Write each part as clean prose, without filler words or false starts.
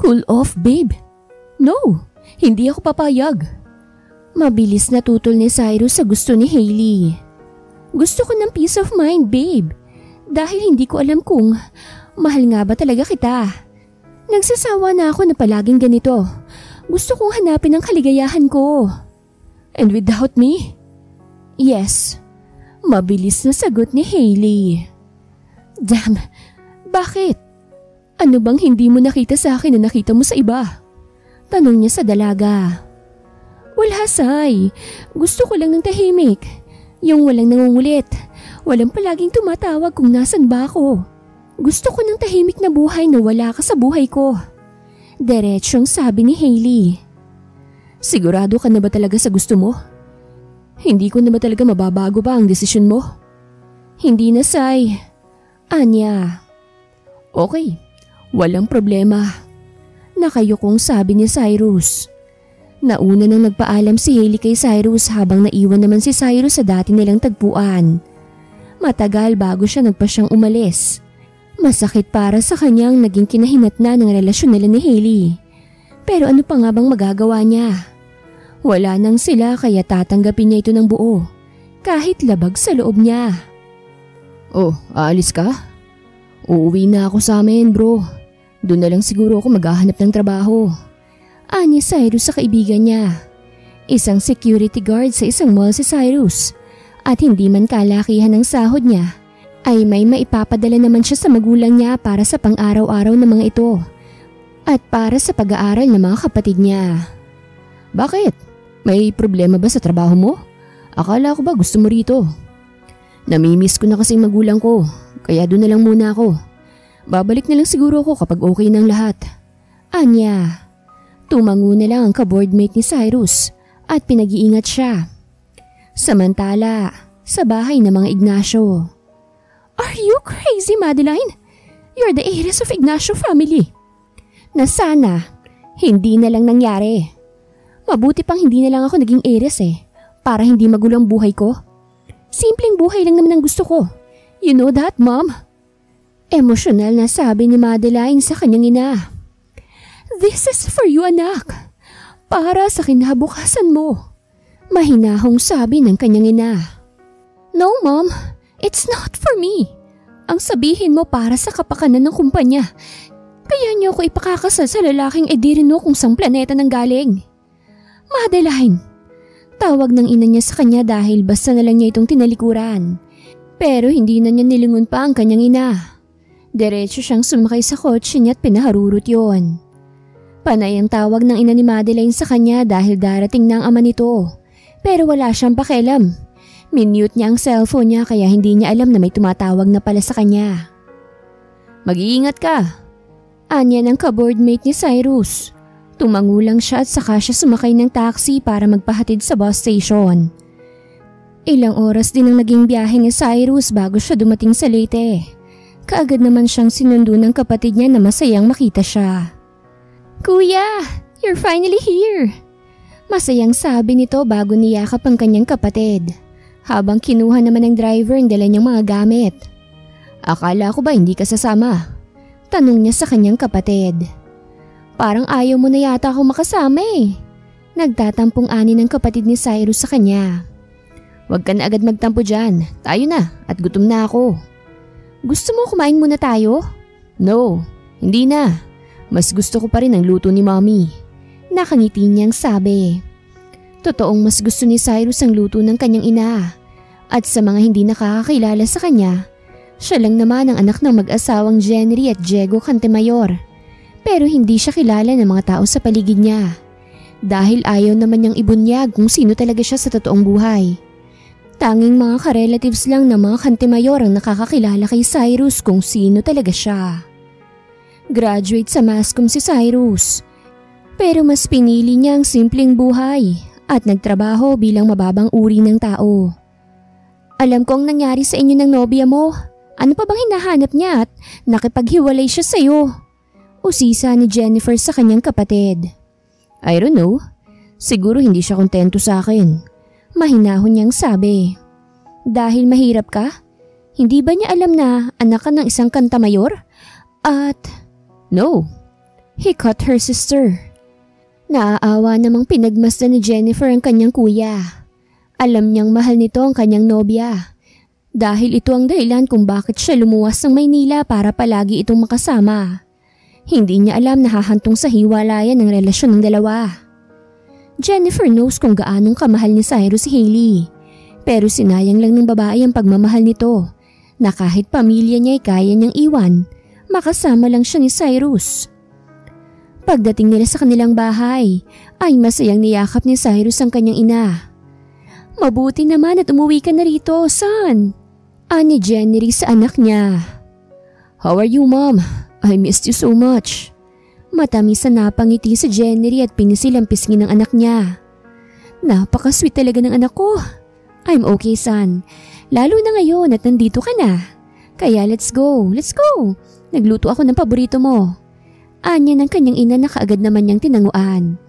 Cool off, babe. No, hindi ako papayag. Mabilis na tutol ni Cyrus sa gusto ni Hailey. Gusto ko ng peace of mind, babe. Dahil hindi ko alam kung mahal nga ba talaga kita. Nagsasawa na ako na palaging ganito. Gusto kong hanapin ang kaligayahan ko. And without me? Yes. Mabilis na sagot ni Hailey. Damn, bakit? Ano bang hindi mo nakita sa akin na nakita mo sa iba? Tanong niya sa dalaga. Wala, Sai. Gusto ko lang ng tahimik. Yung walang nangungulit. Walang palaging tumatawag kung nasan ba ako. Gusto ko ng tahimik na buhay na wala ka sa buhay ko. Diretsyong sabi ni Hailey. Sigurado ka na ba talaga sa gusto mo? Hindi ko na ba talaga mababago ba ang desisyon mo? Hindi na, Sai. Anya. Okay, walang problema. Nakayukong sabi ni Cyrus. Nauna nang nagpaalam si Hailey kay Cyrus habang naiwan naman si Cyrus sa dati nilang tagpuan. Matagal bago siya nagpasyang umalis. Masakit para sa kanyang naging kinahinatnan ng relasyon nila ni Hailey. Pero ano pa nga bang magagawa niya? Wala nang sila kaya tatanggapin niya ito ng buo. Kahit labag sa loob niya. Oh, aalis ka? Uuwi na ako sa amin, bro. Doon na lang siguro ako maghahanap ng trabaho. Ani Cyrus sa kaibigan niya. Isang security guard sa isang mall si Cyrus. At hindi man kalakihan ng sahod niya, ay may maipapadala naman siya sa magulang niya para sa pang-araw-araw ng mga ito. At para sa pag-aaral ng mga kapatid niya. Bakit? May problema ba sa trabaho mo? Akala ko ba gusto mo rito? Namimiss ko na kasing magulang ko, kaya doon na lang muna ako. Babalik na lang siguro ako kapag okay ng lahat. Anya. Tumango na lang ang ka-boardmate ni Cyrus at pinag-iingat siya. Samantala, sa bahay ng mga Ignacio. Are you crazy, Madeline? You're the heiress of Ignacio family. Na sana, hindi na lang nangyari. Mabuti pang hindi na lang ako naging heiress para hindi magulang buhay ko. Simpleng buhay lang naman ang gusto ko. You know that, Mom? Emosyonal na sabi ni Madeline sa kanyang ina. This is for you, anak. Para sa kinabukasan mo. Mahinahong sabi ng kanyang ina. No, Mom. It's not for me. Ang sabihin mo para sa kapakanan ng kumpanya. Kaya niyo ako ipakakasal sa lalaking di rin kung sang planeta nang galing. Madeline. Tawag ng ina niya sa kanya dahil basta na lang niya itong tinalikuran. Pero hindi na niya nilingon pa ang kanyang ina. Diretso siyang sumakay sa kotse niya at pinaharurot yon. Panay ang tawag ng ina ni Madeline sa kanya dahil darating na ang ama nito. Pero wala siyang pakialam. Minute niya ang cellphone niya kaya hindi niya alam na may tumatawag na pala sa kanya. Mag-iingat ka. Anya ng ka-boardmate ni Cyrus. Tumango lang siya at saka siya sumakay ng taxi para magpahatid sa bus station. Ilang oras din ang naging biyahe ni Cyrus bago siya dumating sa Leyte. Kaagad naman siyang sinundo ng kapatid niya na masayang makita siya. Kuya, you're finally here. Masayang sabi nito bago niyakap ang kanyang kapatid. Habang kinuha naman ng driver ang dala niyang mga gamit. Akala ko ba hindi ka sasama? Tanong niya sa kanyang kapatid. Parang ayaw mo na yata ako makasama Nagtatampong ani ng kapatid ni Cyrus sa kanya. Huwag ka na agad magtampo dyan. Tayo na at gutom na ako. Gusto mo kumain muna tayo? No, hindi na. Mas gusto ko pa rin ang luto ni Mommy. Nakangiti niyang sabi. Totoong mas gusto ni Cyrus ang luto ng kanyang ina. At sa mga hindi nakakakilala sa kanya, siya lang naman ang anak ng mag-asawang Jenry at Diego Cantemayor. Pero hindi siya kilala ng mga tao sa paligid niya. Dahil ayaw naman niyang ibunyag kung sino talaga siya sa totoong buhay. Tanging mga ka-relatives lang ng mga Cantemayor ang nakakakilala kay Cyrus kung sino talaga siya. Graduate sa Mascom si Cyrus. Pero mas pinili niya ang simpleng buhay at nagtrabaho bilang mababang uri ng tao. Alam ko ang nangyari sa inyo ng nobya mo. Ano pa bang hinahanap niya at nakipaghiwalay siya sa iyo? Usisa ni Jennifer sa kanyang kapatid. I don't know. Siguro hindi siya kontento sa akin. Mahinahon niyang sabi. Dahil mahirap ka? Hindi ba niya alam na anak ka ng isang Cantemayor? At no, He caught her sister. Naaawa namang pinagmasdan ni Jennifer ang kanyang kuya. Alam niyang mahal nito ang kanyang nobya. Dahil ito ang dahilan kung bakit siya lumuwas ng Maynila para palagi itong makasama. Hindi niya alam na hahantong sa hiwalayan ng relasyon ng dalawa. Jennifer knows kung gaanong kamahal ni Cyrus si Hailey. Pero sinayang lang ng babae ang pagmamahal nito na kahit pamilya niya ay kaya niyang iwan, makasama lang siya ni Cyrus. Pagdating nila sa kanilang bahay, ay masayang niyakap ni Cyrus ang kanyang ina. Mabuti naman at umuwi ka na rito, son. Ani Jenny sa anak niya. How are you, mom? I missed you so much. Matamis na napangiti si Jenny at pinisil ang pisngi ng anak niya. Napaka-sweet talaga ng anak ko. I'm okay, son. Lalo na ngayon at nandito ka na. Kaya let's go. Nagluto ako ng paborito mo. Anya ng kanyang ina na kaagad naman niyang tinanguan.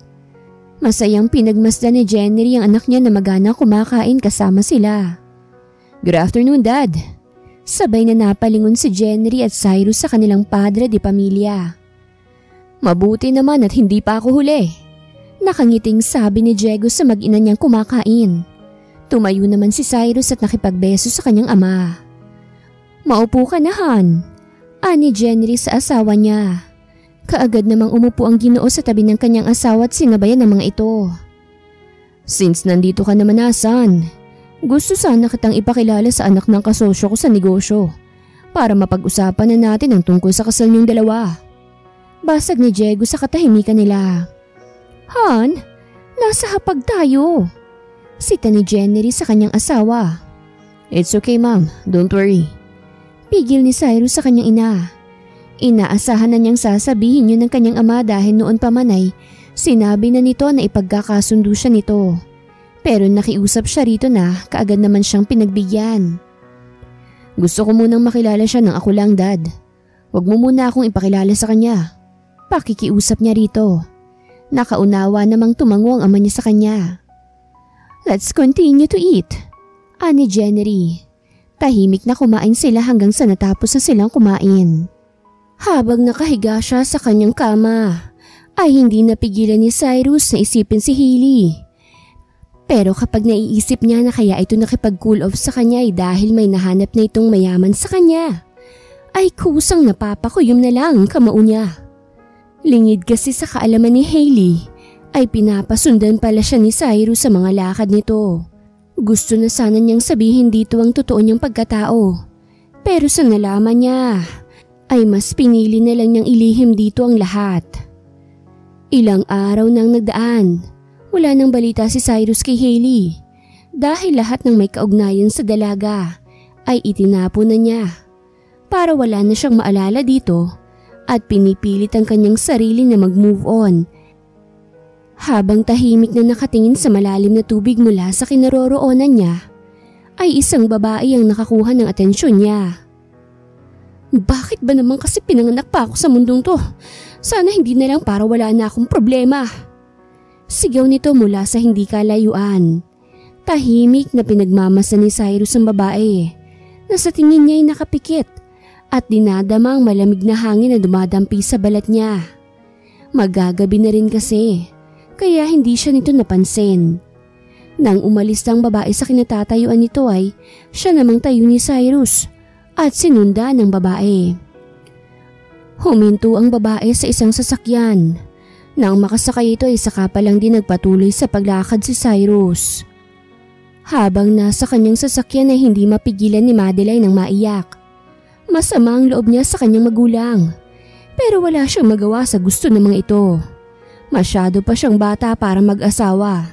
Masayang pinagmasdan ni Jenny ang anak niya na magana kumakain kasama sila. Good afternoon, Dad. Sabay na napalingon si Jenny at Cyrus sa kanilang padre di pamilya. Mabuti naman at hindi pa ako huli. Nakangiting sabi ni Diego sa mag-ina niyang kumakain. Tumayo naman si Cyrus at nakipagbeso sa kanyang ama. Maupo ka na, Han. Ani Jenny sa asawa niya. Kaagad namang umupo ang Ginoo sa tabi ng kanyang asawa at sinabayan ng mga ito. Since nandito ka naman na, son, gusto sana kitang ipakilala sa anak ng kasosyo ko sa negosyo para mapag-usapan na natin ang tungkol sa kasal niyong dalawa. Basag ni Diego sa katahimikan nila. Han, nasa hapag tayo. Sita ni Jenny sa kanyang asawa. It's okay, ma'am. Don't worry. Pigil ni Cyrus sa kanyang ina. Inaasahan na niyang sasabihin yun ng kanyang ama dahil noon pa man ay sinabi na nito na ipagkakasundo siya nito. Pero nakiusap siya rito na kaagad naman siyang pinagbigyan. Gusto ko munang makilala siya ng ako lang, Dad. Huwag mo muna akong ipakilala sa kanya. Pakikiusap niya rito. Nakaunawa namang tumango ang ama niya sa kanya. Let's continue to eat. Ani Jenny. Tahimik na kumain sila hanggang sa natapos na silang kumain. Habang nakahiga siya sa kanyang kama, ay hindi napigilan ni Cyrus na isipin si Hailey. Pero kapag naiisip niya na kaya ito nakipag-cool off sa kanya ay dahil may nahanap na itong mayaman sa kanya, ay kusang napapakuyom na lang ang kamao niya. Lingid kasi sa kaalaman ni Hailey, ay pinapasundan pala siya ni Cyrus sa mga lakad nito. Gusto na sana niyang sabihin dito ang totoo niyang pagkatao. Pero sa nalaman niya, ay mas pinili na lang niyang ilihim dito ang lahat. Ilang araw nang nagdaan, wala nang balita si Cyrus kay Hailey dahil lahat ng may kaugnayan sa dalaga ay itinapon na niya para wala na siyang maalala dito at pinipilit ang kanyang sarili na mag-move on. Habang tahimik na nakatingin sa malalim na tubig mula sa kinaroroonan niya, ay isang babae ang nakakuha ng atensyon niya. Bakit ba naman kasi pinanganak pa ako sa mundong to? Sana hindi na lang para wala na akong problema. Sigaw nito mula sa hindi kalayuan. Tahimik na pinagmamasa ni Cyrus ang babae na sa tingin niya ay nakapikit at dinadama ang malamig na hangin na dumadampi sa balat niya. Magagabi na rin kasi kaya hindi siya nito napansin. Nang umalis ang babae sa kinatatayuan nito ay siya namang tayo ni Cyrus at sinunda ng babae. Huminto ang babae sa isang sasakyan. Nang makasakay ito ay saka pa lang din nagpatuloy sa paglakad si Cyrus. Habang nasa kanyang sasakyan ay hindi mapigilan ni Madeline ng maiyak. Masama ang loob niya sa kanyang magulang, pero wala siyang magawa sa gusto ng mga ito. Masyado pa siyang bata para mag-asawa.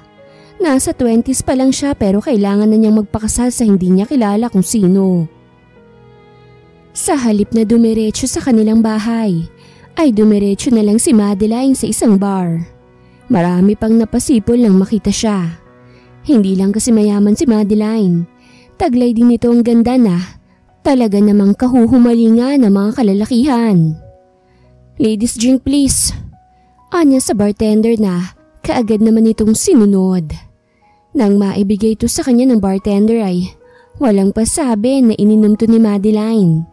Nasa 20s pa lang siya pero kailangan na niyang magpakasal sa hindi niya kilala kung sino. Sa halip na dumiretso sa kanilang bahay, ay dumiretso na lang si Madeline sa isang bar. Marami pang napasipol nang makita siya. Hindi lang kasi mayaman si Madeline. Taglay din ito ang ganda na talaga namang kahuhumalingan ng mga kalalakihan. Ladies drink please. Anya sa bartender na kaagad naman itong sinunod. Nang maibigay ito sa kanya ng bartender ay walang pasabi na ininom to ni Madeline.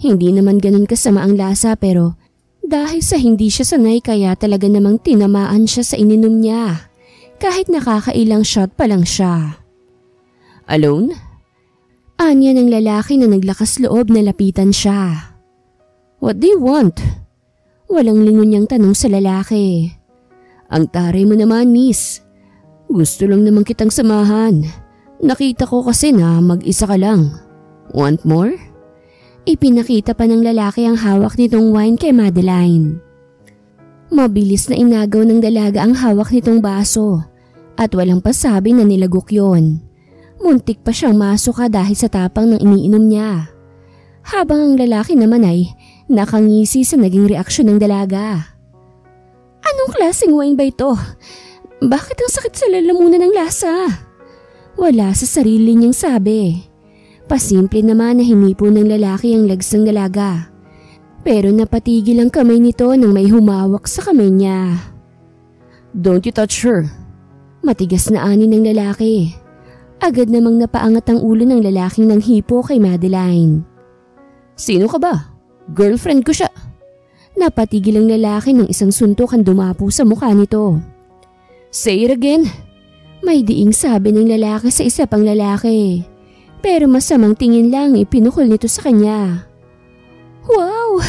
Hindi naman ganun kasama ang lasa pero Dahil sa hindi siya sanay kaya talaga namang tinamaan siya sa ininom niya. Kahit nakakailang shot pa lang siya. Alone? Anya ng lalaki na naglakas loob na lapitan siya. What do you want? Walang lingon niyang tanong sa lalaki. Ang taray mo naman, miss. Gusto lang naman kitang samahan. Nakita ko kasi na mag-isa ka lang. Want more? Ipinakita pa ng lalaki ang hawak nitong wine kay Madeline. Mabilis na inagaw ng dalaga ang hawak nitong baso at walang pasabi na nilagok yon. Muntik pa siyang masuka dahil sa tapang ng iniinom niya. Habang ang lalaki naman ay nakangisi sa naging reaksyon ng dalaga. Anong klaseng wine ba ito? Bakit ang sakit sa lalamunan ng lasa? Wala sa sarili niyang sabi. Pasimple naman na hinipo ng lalaki ang legs ng dalaga. Pero napatigil ang kamay nito nang may humawak sa kamay niya. Don't you touch her. Matigas na ani ng lalaki. Agad namang napaangat ang ulo ng lalaking nang hipo kay Madeline. Sino ka ba? Girlfriend ko siya. Napatigil ang lalaki ng isang suntok ang dumapo sa mukha nito. Say it again. May diing sabi ng lalaki sa isa pang lalaki. Pero masamang tingin lang ipinukol nito sa kanya. Wow!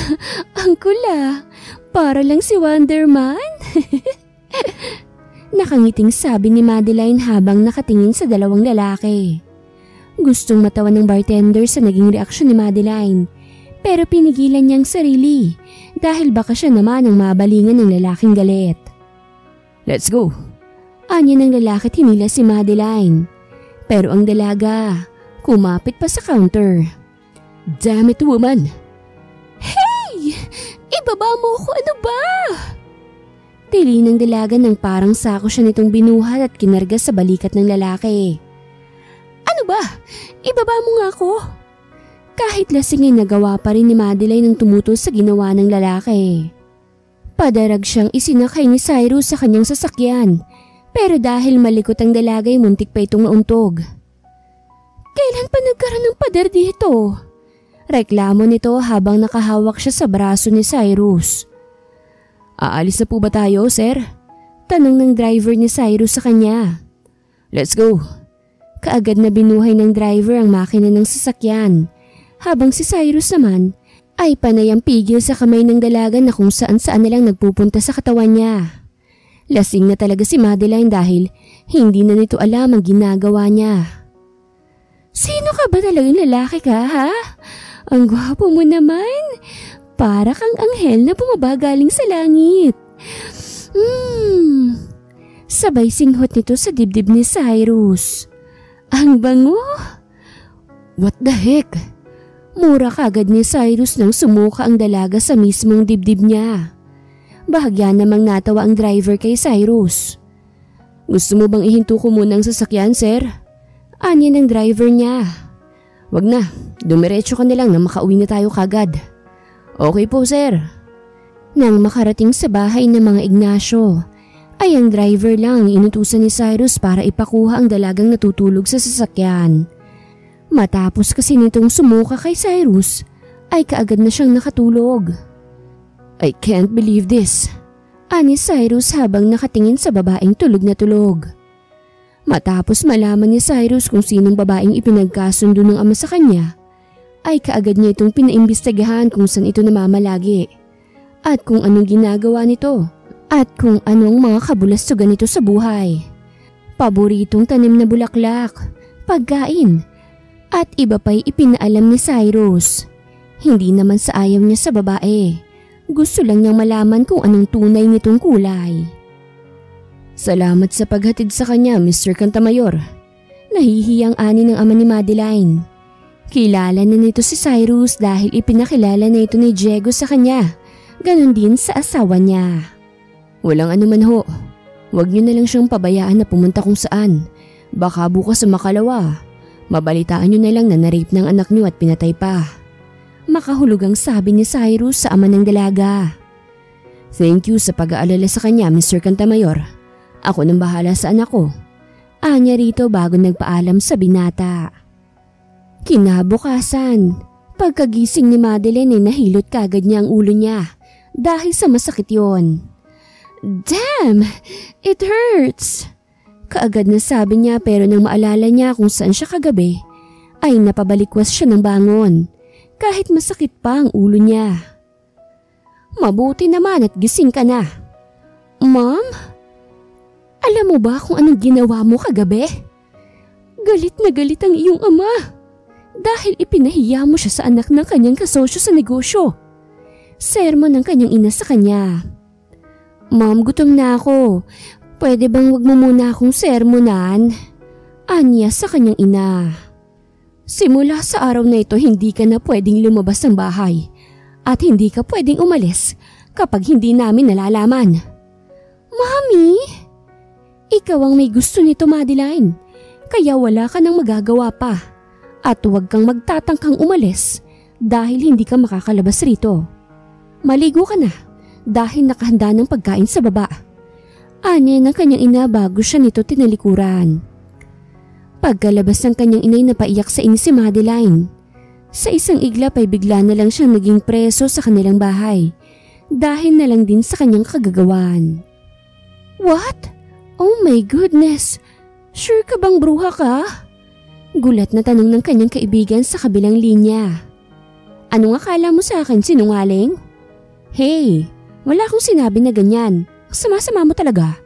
Ang kula! Para lang si Wonder Man! Nakangiting sabi ni Madeline habang nakatingin sa dalawang lalaki. Gustong matawa ng bartender sa naging reaksyon ni Madeline. Pero pinigilan niyang sarili dahil baka siya naman ang mabalingan ng lalaking galit. Let's go! Anya ng lalaki tinila si Madeline. Pero ang dalaga, kumapit pa sa counter. Damn it, woman! Hey! Ibaba mo ko, ano ba? Tili ng dalaga nang parang sako siya nitong binuhat at kinarga sa balikat ng lalaki. Ano ba? Ibaba mo nga ako. Kahit lasing ay nagawa pa rin ni Madeline ang tumutol sa ginawa ng lalaki. Padarag siyang isinakay ni Cyrus sa kanyang sasakyan. Pero dahil malikot ang dalaga ay muntik pa itong mauntog. Kailan pa nagkaroon ng pader dito? Reklamo nito habang nakahawak siya sa braso ni Cyrus. Aalis na po ba tayo, sir? Tanong ng driver ni Cyrus sa kanya. Let's go. Kaagad na binuhay ng driver ang makina ng sasakyan, habang si Cyrus naman ay panay ang pigil sa kamay ng dalaga na kung saan-saan nalang nagpupunta sa katawan niya. Lasing na talaga si Madeline dahil hindi na nito alam ang ginagawa niya. Sino ka ba talagang lalaki ka, ha? Ang gwapo mo naman. Para kang anghel na bumaba galing sa langit. Sabay singhot nito sa dibdib ni Cyrus. Ang bango! What the heck? Mura kagad ni Cyrus nang sumuka ang dalaga sa mismong dibdib niya. Bahagya namang natawa ang driver kay Cyrus. Gusto mo bang ihinto ko muna ang sasakyan, sir? Anya ng driver niya. Wag na, dumiretso ka na lang na makauwi na tayo kagad. Okay po, sir. Nang makarating sa bahay ng mga Ignacio, ay ang driver lang ang inutusan ni Cyrus para ipakuha ang dalagang natutulog sa sasakyan. Matapos kasi nitong sumuka kay Cyrus, ay kaagad na siyang nakatulog. I can't believe this, ani Cyrus habang nakatingin sa babaeng tulog na tulog. Matapos malaman ni Cyrus kung sinong babaeng ipinagkasundo ng ama sa kanya, ay kaagad niya itong pinaimbestigahan kung saan ito namamalagi at kung anong ginagawa nito at kung anong mga kabulastugan nito sa buhay. Paboritong tanim na bulaklak, pagkain at iba pa'y ipinaalam ni Cyrus. Hindi naman sa ayaw niya sa babae. Gusto lang niyang malaman kung anong tunay nitong kulay. Salamat sa paghatid sa kanya, Mr. Cantamayor. Nahihiyang ani ng ama ni Madeline. Kilala na nito si Cyrus dahil ipinakilala na ito ni Diego sa kanya. Ganon din sa asawa niya. Walang anuman ho. Huwag niyo na lang siyang pabayaan na pumunta kung saan. Baka bukas sa makalawa, mabalitaan niyo na lang na na-rape ng anak niyo at pinatay pa. Makahulugang sabi ni Cyrus sa ama ng dalaga. Thank you sa pag-aalala sa kanya, Mr. Cantamayor. Ako nang bahala sa anak ko. Anya rito bago nagpaalam sa binata. Kinabukasan, pagkagising ni Madeline ay nahilot kagad niya ang ulo niya dahil sa masakit yon. Damn! It hurts! Kaagad na sabi niya pero nang maalala niya kung saan siya kagabi, ay napabalikwas siya ng bangon kahit masakit pa ang ulo niya. Mabuti naman at gising ka na. Mom? Alam mo ba kung anong ginawa mo kagabi? Galit na galit ang iyong ama dahil ipinahiya mo siya sa anak ng kanyang kasosyo sa negosyo. Sermon ng kanyang ina sa kanya. Mom, gutom na ako. Pwede bang wag mo muna akong sermonan? Anya sa kanyang ina. Simula sa araw na ito hindi ka na pwedeng lumabas ng bahay at hindi ka pwedeng umalis kapag hindi namin nalalaman. Mami! Ikaw ang may gusto nito, Madeline. Kaya wala ka nang magagawa pa. At huwag kang magtatangkang umalis dahil hindi ka makakalabas rito. Maligo ka na dahil nakahanda ng pagkain sa baba. Anya ng kanyang ina bago siya nito tinalikuran. Pagkalabas ng kanyang inay napaiyak sa inis si Madeline. Sa isang iglap ay bigla na lang siyang naging preso sa kanilang bahay dahil na lang din sa kanyang kagagawan. What? Oh my goodness! Sure ka bang bruha ka? Gulat na tanong ng kanyang kaibigan sa kabilang linya. Anong akala mo sa akin, sinungaling? Hey, wala akong sinabi na ganyan. Sama-sama mo talaga.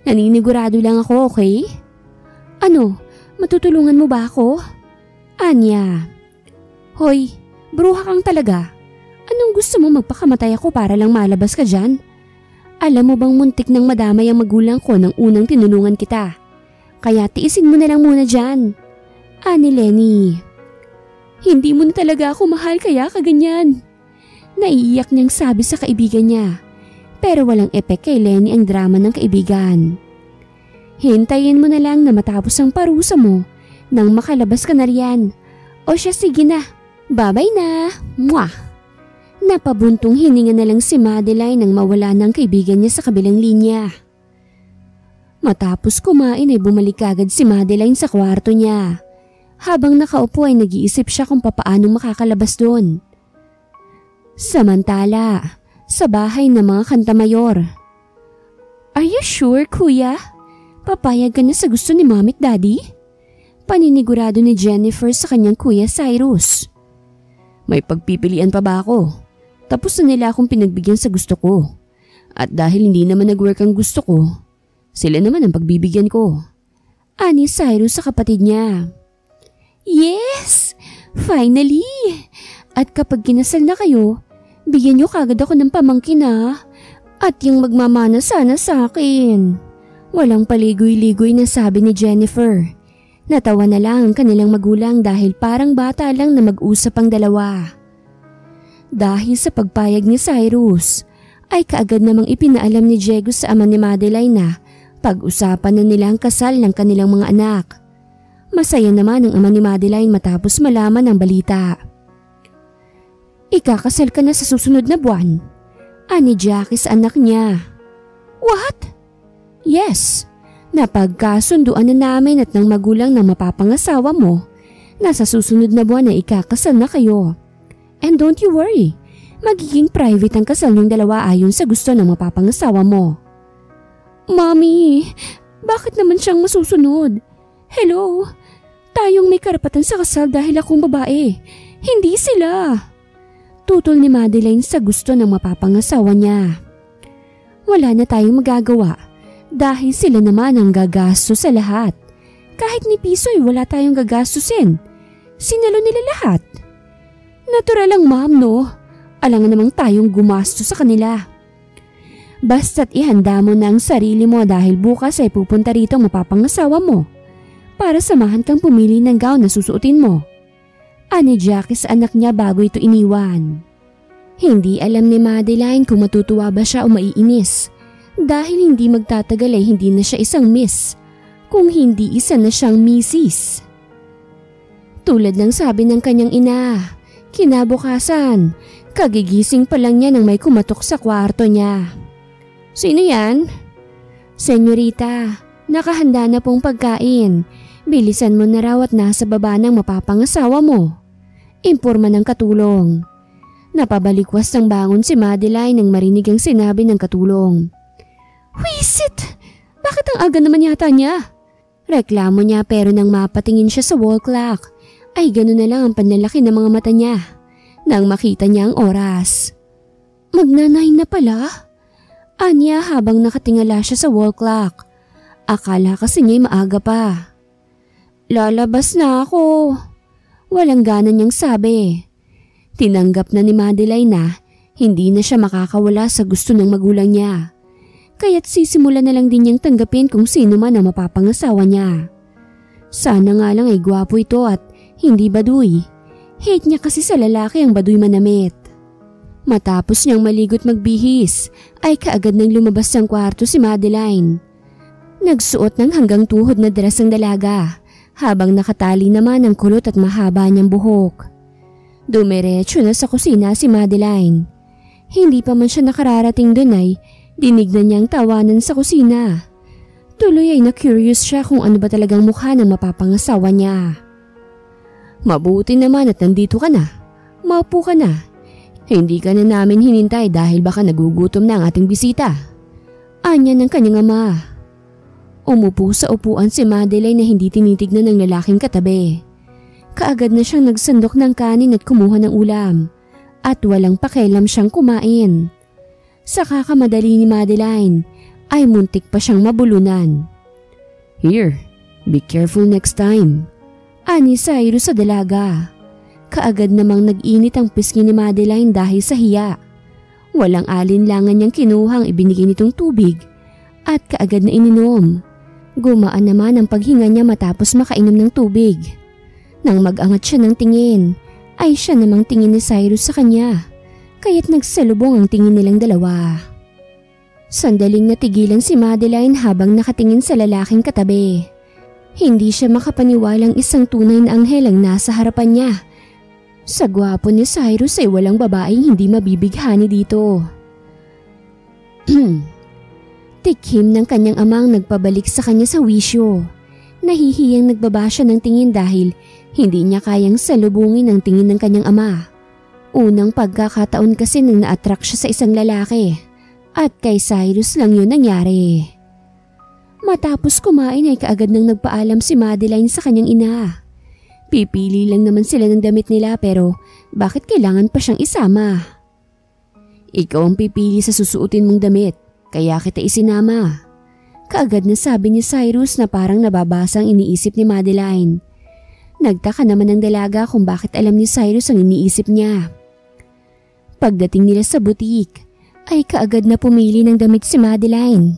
Naninigurado lang ako, okay? Ano? Matutulungan mo ba ako? Anya. Hoy, bruha kang talaga. Anong gusto mo magpakamatay ako para lang malabas ka dyan? Alam mo bang muntik nang madamay ang magulang ko nang unang tinulungan kita? Kaya tiisin mo na lang muna dyan. Ani Lenny. Hindi mo na talaga ako mahal kaya kaganyan. Naiiyak niyang sabi sa kaibigan niya. Pero walang epek kay Lenny ang drama ng kaibigan. Hintayin mo na lang na matapos ang parusa mo nang makalabas ka na riyan. O siya sige na, babay na, mwah! Napabuntong hininga na lang si Madeline nang mawala ng kaibigan niya sa kabilang linya. Matapos kumain ay bumalik agad si Madeline sa kwarto niya. Habang nakaupo ay nag-iisip siya kung papaanong makakalabas doon. Samantala, sa bahay ng mga kantamayor. Are you sure, kuya? Papayag ka na sa gusto ni Mommy at Daddy? Paninigurado ni Jennifer sa kanyang kuya Cyrus. May pagpipilian pa ba ako? Tapos na nila akong pinagbigyan sa gusto ko. At dahil hindi naman nag-work ang gusto ko, sila naman ang pagbibigyan ko. Ani Cyrus sa kapatid niya. Yes! Finally! At kapag kinasal na kayo, bigyan niyo kagad ako ng pamangkin na. At yung magmamana sana sa akin. Walang paligoy-ligoy na sabi ni Jennifer. Natawa na lang ang kanilang magulang dahil parang bata lang na mag-usap ang dalawa. Dahil sa pagpayag ni Cyrus, ay kaagad namang ipinaalam ni Diego sa ama ni Madeline na pag-usapan na nila ang kasal ng kanilang mga anak. Masaya naman ang ama ni Madeline matapos malaman ang balita. Ikakasal ka na sa susunod na buwan, ani Jackie sa anak niya. What? Yes, napagkasunduan na namin at ng magulang ng mapapangasawa mo na sa susunod na buwan na ikakasal na kayo. And don't you worry, magiging private ang kasal niyong dalawa ayon sa gusto ng mapapangasawa mo. Mommy, bakit naman siyang masusunod? Hello, tayong may karapatan sa kasal dahil akong babae, hindi sila. Tutol ni Madeline sa gusto ng mapapangasawa niya. Wala na tayong magagawa. Dahil sila naman ang gagasto sa lahat. Kahit ni piso ay wala tayong gagastusin. Sinalo nila lahat. Natural lang, ma'am, no? Alangan namang tayong gumasto sa kanila. Basta't ihanda mo na ang sarili mo dahil bukas ay pupunta rito ang mapapangasawa mo para samahan kang pumili ng gown na susuotin mo. Ani Jackie sa anak niya bago ito iniwan. Hindi alam ni Madeline kung matutuwa ba siya o maiinis. Dahil hindi magtatagal ay hindi na siya isang miss, kung hindi isa na siyang misis. Tulad ng sabi ng kanyang ina, kinabukasan, kagigising pa lang niya nang may kumatok sa kwarto niya. Sino yan? Senyorita, nakahanda na pong pagkain. Bilisan mo na raw at nasa baba ng mapapangasawa mo. Imporma ng katulong. Napabalikwas ng bangon si Madeline nang marinig ang sinabi ng katulong. Wisit! Bakit ang aga naman yata niya? Reklamo niya pero nang mapatingin siya sa wall clock ay gano'n na lang ang panlalaki ng mga mata niya nang makita niya ang oras. Magna-9 na pala? Anya habang nakatingala siya sa wall clock. Akala kasi niya'y maaga pa. Lalabas na ako. Walang gana niyang sabi. Tinanggap na ni Madeline na hindi na siya makakawala sa gusto ng magulang niya. Kaya't sisimula na lang din niyang tanggapin kung sino man ang mapapangasawa niya. Sana nga lang ay gwapo ito at hindi baduy. Hate niya kasi sa lalaki ang baduy manamit. Matapos niyang maligot magbihis ay kaagad nang lumabas ng kwarto si Madeline. Nagsuot ng hanggang tuhod na dress ng dalaga habang nakatali naman ang kulot at mahaba niyang buhok. Dumiretso na sa kusina si Madeline. Hindi pa man siya nakararating doon ay dinig na niyang tawanan sa kusina. Tuloy ay na-curious siya kung ano ba talagang mukha ng mapapangasawa niya. Mabuti naman at nandito ka na. Maupo ka na. Hindi ka na namin hinintay dahil baka nagugutom na ang ating bisita. Anya ng kanyang ama. Umupo sa upuan si Madeline na hindi tinitignan ng lalaking katabi. Kaagad na siyang nagsandok ng kanin at kumuha ng ulam. At walang pakialam siyang kumain. Sa kakamadali ni Madeline ay muntik pa siyang mabulunan. Here, be careful next time. Ani Cyrus sa dalaga. Kaagad namang nag-init ang pisngi ni Madeline dahil sa hiya. Walang alinlangan niyang kinuhang ibinigay nitong tubig at kaagad na ininom. Gumaan naman ang paghinga niya matapos makainom ng tubig. Nang mag-angat siya ng tingin, ay siya namang tingin ni Cyrus sa kanya. Kaya't nagsalubong ang tingin nilang dalawa. Sandaling natigilan si Madeline habang nakatingin sa lalaking katabi. Hindi siya makapaniwalang isang tunay na anghel ang nasa harapan niya. Sa gwapo ni Cyrus ay walang babaeng hindi mabibighani dito. Tikim ng kanyang amang nagpabalik sa kanya sa wisyo. Nahihiyang nagbaba siya ng tingin dahil hindi niya kayang salubungin ang tingin ng kanyang ama. Unang pagkakataon kasi nang na-attract siya sa isang lalaki at kay Cyrus lang yun nangyari. Matapos kumain ay kaagad nang nagpaalam si Madeline sa kanyang ina. Pipili lang naman sila ng damit nila pero bakit kailangan pa siyang isama? Ikaw ang pipili sa susuotin mong damit kaya kita isinama. Kaagad na sabi ni Cyrus na parang nababasa ang iniisip ni Madeline. Nagtaka naman ang dalaga kung bakit alam ni Cyrus ang iniisip niya. Pagdating nila sa butik, ay kaagad na pumili ng damit si Madeline.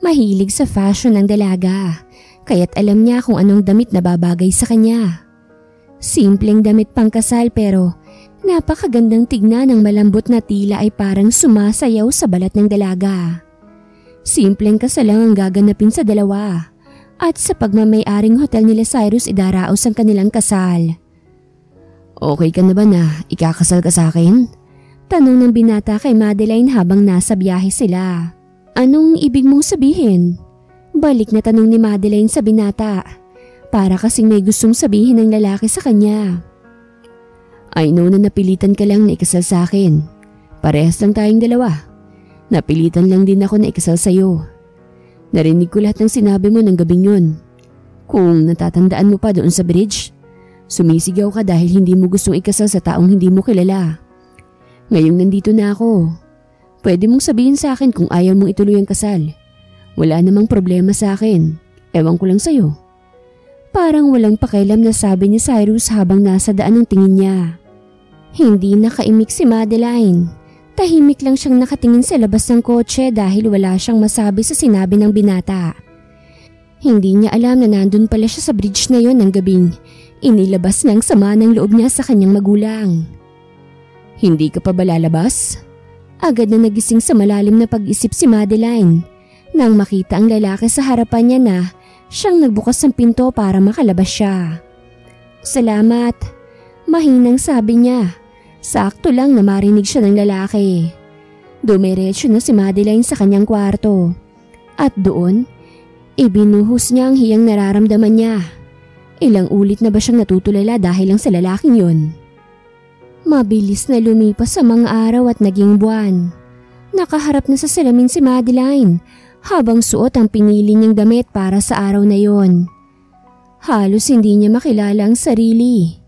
Mahilig sa fashion ng dalaga, kaya't alam niya kung anong damit na babagay sa kanya. Simpleng damit pangkasal pero napakagandang tignan ng malambot na tila ay parang sumasayaw sa balat ng dalaga. Simpleng kasal lang ang gaganapin sa dalawa at sa pagmamay-aring hotel nila Cyrus idaraos ang kanilang kasal. Okay ka na ba na ikakasal ka sa akin? Tanong ng binata kay Madeline habang nasa biyahe sila. Anong ibig mong sabihin? Balik na tanong ni Madeline sa binata. Para kasing may gustong sabihin ng lalaki sa kanya. I know na napilitan ka lang na ikasal sa akin. Parehas lang tayong dalawa. Napilitan lang din ako na ikasal sa'yo. Narinig ko lahat ng sinabi mo ng gabing yun. Kung natatandaan mo pa doon sa bridge, sumisigaw ka dahil hindi mo gustong ikasal sa taong hindi mo kilala. Ngayong nandito na ako. Pwede mong sabihin sa akin kung ayaw mong ituloy ang kasal. Wala namang problema sa akin. Ewan ko lang sa'yo. Parang walang pakialam na sabi ni Cyrus habang nasa daan ang tingin niya. Hindi nakaimik si Madeline. Tahimik lang siyang nakatingin sa labas ng kotse dahil wala siyang masabi sa sinabi ng binata. Hindi niya alam na nandun pala siya sa bridge na yon ng gabing inilabas ng sama ng loob niya sa kanyang magulang. Hindi ka pa ba lalabas? Agad na nagising sa malalim na pag-isip si Madeline nang makita ang lalaki sa harapan niya na siyang nagbukas ng pinto para makalabas siya. Salamat, mahinang sabi niya. Sakto lang na marinig siya ng lalaki. Dumiretso na si Madeline sa kanyang kwarto. At doon, ibinuhos niya ang hiyang nararamdaman niya. Ilang ulit na ba siyang natutulala dahil lang sa lalaking yun? Mabilis na lumipas sa mga araw at naging buwan. Nakaharap na sa salamin si Madeline habang suot ang pinili niyang damit para sa araw na yon. Halos hindi niya makilala ang sarili.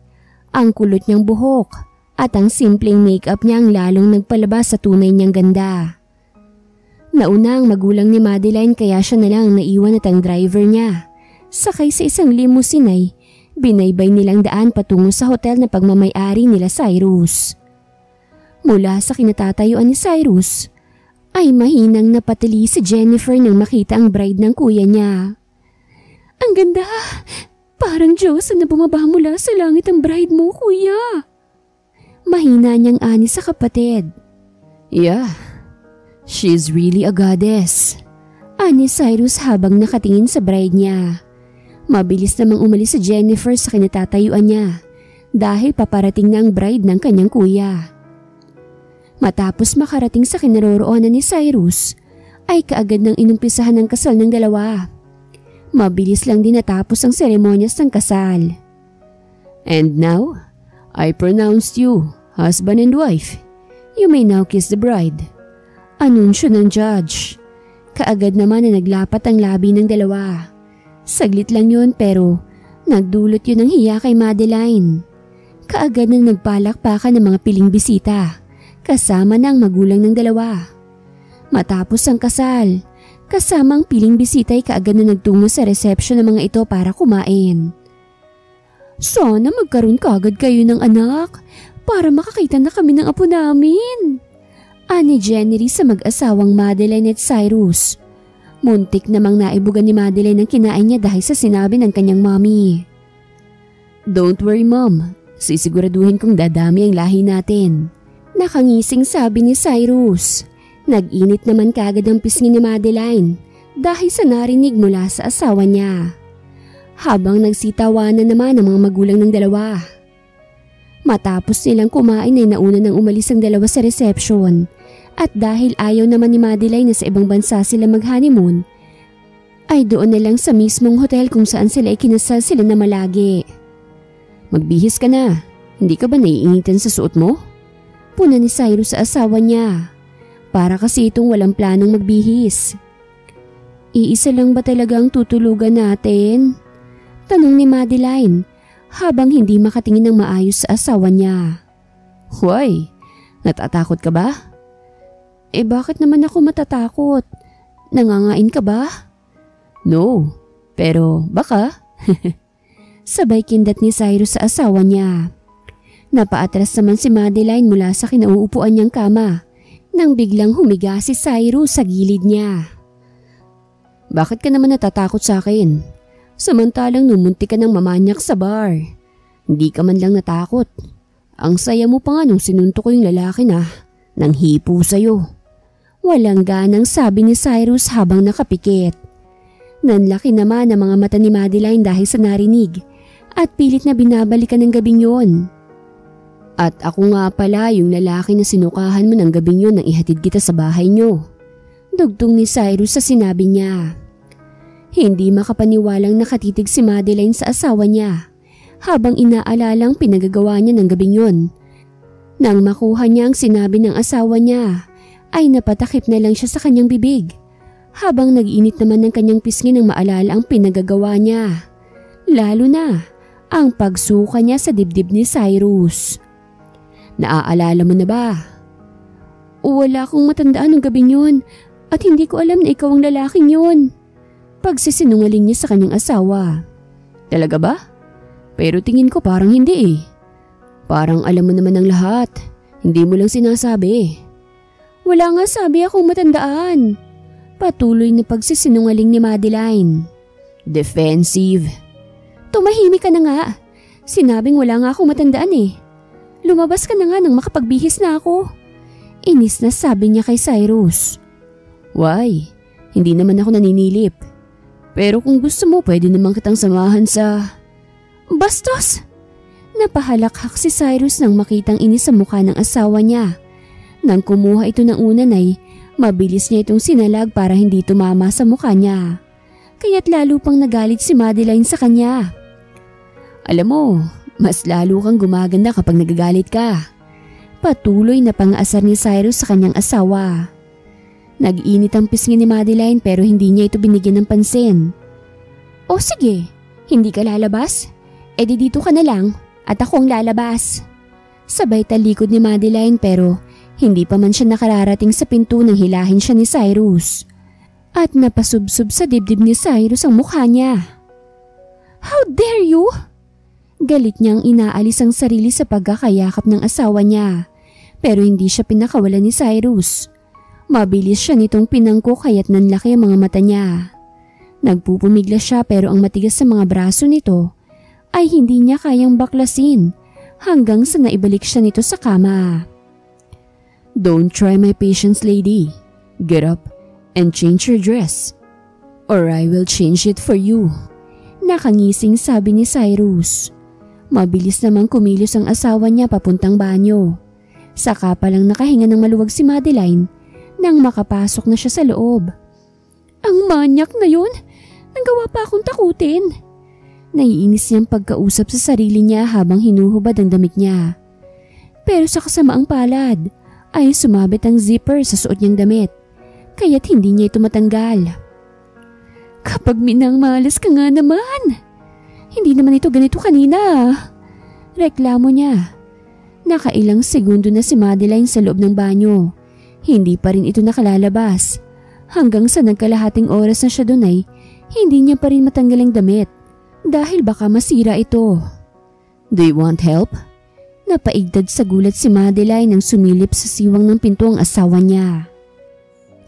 Ang kulot niyang buhok at ang simpleng makeup niya ang lalong nagpalabas sa tunay niyang ganda. Nauna ang magulang ni Madeline kaya siya na lang naiwan at ang driver niya. Sakay sa isang limousine ay binaybay nilang daan patungo sa hotel na pagmamay-ari nila Cyrus. Mula sa kinatatayuan ni Cyrus ay mahinang napatili si Jennifer nang makita ang bride ng kuya niya. Ang ganda! Parang Diyos na bumaba mula sa langit ang bride mo, kuya. Mahina niyang ani sa kapatid. Yeah, she's really a goddess. Ani Cyrus habang nakatingin sa bride niya. Mabilis namang umalis si Jennifer sa kinatatayuan niya dahil paparating na ang bride ng kanyang kuya. Matapos makarating sa kinaroroonan ni Cyrus, ay kaagad nang inumpisahan ng kasal ng dalawa. Mabilis lang din natapos ang seremonyas ng kasal. And now, I pronounce you husband and wife. You may now kiss the bride. Anunsyo ng judge. Kaagad naman na naglapat ang labi ng dalawa. Saglit lang yun pero nagdulot yun ng hiya kay Madeline. Kaagad nang nagpalakpakan ng mga piling bisita kasama ng magulang ng dalawa. Matapos ang kasal, kasama ang piling bisita ay kaagad na nagtungo sa reception ng mga ito para kumain. Sana magkaroon kaagad kayo ng anak para makakita na kami ng apo namin. Ani Jenny sa mag-asawang Madeline at Cyrus. Muntik namang naibugan ni Madeline ang kinain niya dahil sa sinabi ng kanyang mommy. Don't worry mom, sisiguraduhin kong dadami ang lahi natin. Nakangising sabi ni Cyrus. Nag-init naman kaagad ang pisngi ni Madeline dahil sa narinig mula sa asawa niya. Habang nagsitawanan naman ang mga magulang ng dalawa. Matapos nilang kumain ay nauna nang umalis ang dalawa sa reception. At dahil ayaw naman ni Madeline na sa ibang bansa sila mag-honeymoon, ay doon na lang sa mismong hotel kung saan sila ikinasal sila na malagi. Magbihis ka na, hindi ka ba naiinitan sa suot mo? Puna ni Cyrus sa asawa niya, para kasi itong walang planong magbihis. Iisa lang ba talaga ang tutulugan natin? Tanong ni Madeline habang hindi makatingin ng maayos sa asawa niya. Why? Natatakot ka ba? Bakit naman ako matatakot? Nangangain ka ba? No, pero baka. Sabay kindat ni Cyrus sa asawa niya. Napaatras naman si Madeline mula sa kinauupuan niyang kama nang biglang humiga si Cyrus sa gilid niya. Bakit ka naman natatakot sa akin? Samantalang numunti ka ng mamanyak sa bar. Hindi ka man lang natakot. Ang saya mo pa nga nung sinunto ko yung lalaki na nang hipo sa'yo. Walang ganang sabi ni Cyrus habang nakapikit. Nanlaki naman ang mga mata ni Madeline dahil sa narinig at pilit na binabalikan ng gabing yon. At ako nga pala yung lalaki na sinukahan mo ng gabing yon nang ihatid kita sa bahay nyo. Dugtong ni Cyrus sa sinabi niya. Hindi makapaniwalang nakatitig si Madeline sa asawa niya habang inaalalang pinagagawa niya ng gabing yon. Nang makuha niya ang sinabi ng asawa niya, ay napatakip na lang siya sa kanyang bibig habang nag-init naman ng kanyang pisngi nang maalala ang pinagagawa niya. Lalo na ang pagsuka niya sa dibdib ni Cyrus. Naaalala mo na ba? Wala akong matandaan ng gabing yun at hindi ko alam na ikaw ang lalaking yun. Pagsisinungaling niya sa kanyang asawa. Talaga ba? Pero tingin ko parang hindi eh. Parang alam mo naman ang lahat. Hindi mo lang sinasabi. Wala nga sabi akong matandaan. Patuloy na pagsisinungaling ni Madeline. Defensive. Tumahimik ka na nga. Sinabing wala nga akong matandaan eh. Lumabas ka na nga nang makapagbihis na ako. Inis na sabi niya kay Cyrus. Why? Hindi naman ako naninilip. Pero kung gusto mo pwede naman kitang samahan sa... Bastos! Napahalakhak si Cyrus nang makitang inis sa mukha ng asawa niya. Nang kumuha ito ng unan ay mabilis niya itong sinalag para hindi tumama sa mukha niya. Kaya't lalo pang nagalit si Madeline sa kanya. Alam mo, mas lalo kang gumaganda kapag nagagalit ka. Patuloy na pang-aasar ni Cyrus sa kanyang asawa. Nag-init ang pisngi ni Madeline pero hindi niya ito binigyan ng pansin. O sige, hindi ka lalabas? E di dito ka na lang at ako ang lalabas. Sabay talikod ni Madeline pero hindi pa man siya nakararating sa pinto nang hilahin siya ni Cyrus. At napasubsob sa dibdib ni Cyrus ang mukha niya. How dare you? Galit niyang inaalis ang sarili sa pagkakayakap ng asawa niya pero hindi siya pinakawalan ni Cyrus. Mabilis siya nitong pinangko kaya't nanlaki ang mga mata niya. Nagpupumigla siya pero ang matigas sa mga braso nito ay hindi niya kayang baklasin hanggang sa naibalik siya nito sa kama. Don't try my patience, lady. Get up and change your dress or I will change it for you. Nakangising sabi ni Cyrus. Mabilis namang kumilos ang asawa niya papuntang banyo. Saka palang nakahinga ng maluwag si Madeline nang makapasok na siya sa loob. Ang manyak na yun! Nanggawa pa akong takutin. Naiinis niyang pagkausap sa sarili niya habang hinuhubad ang damit niya. Pero sa kasamaang palad ay sumabit ang zipper sa suot niyang damit, kaya't hindi niya ito matanggal. Kapag minangmalas ka nga naman! Hindi naman ito ganito kanina. Reklamo niya. Nakailang segundo na si Madeline sa loob ng banyo. Hindi pa rin ito nakalalabas. Hanggang sa nagkalahating oras na siya doon ay hindi niya pa rin matanggal ang damit dahil baka masira ito. Do you want help? Napaigdad sa gulat si Madeline nang sumilip sa siwang ng pinto ang asawa niya.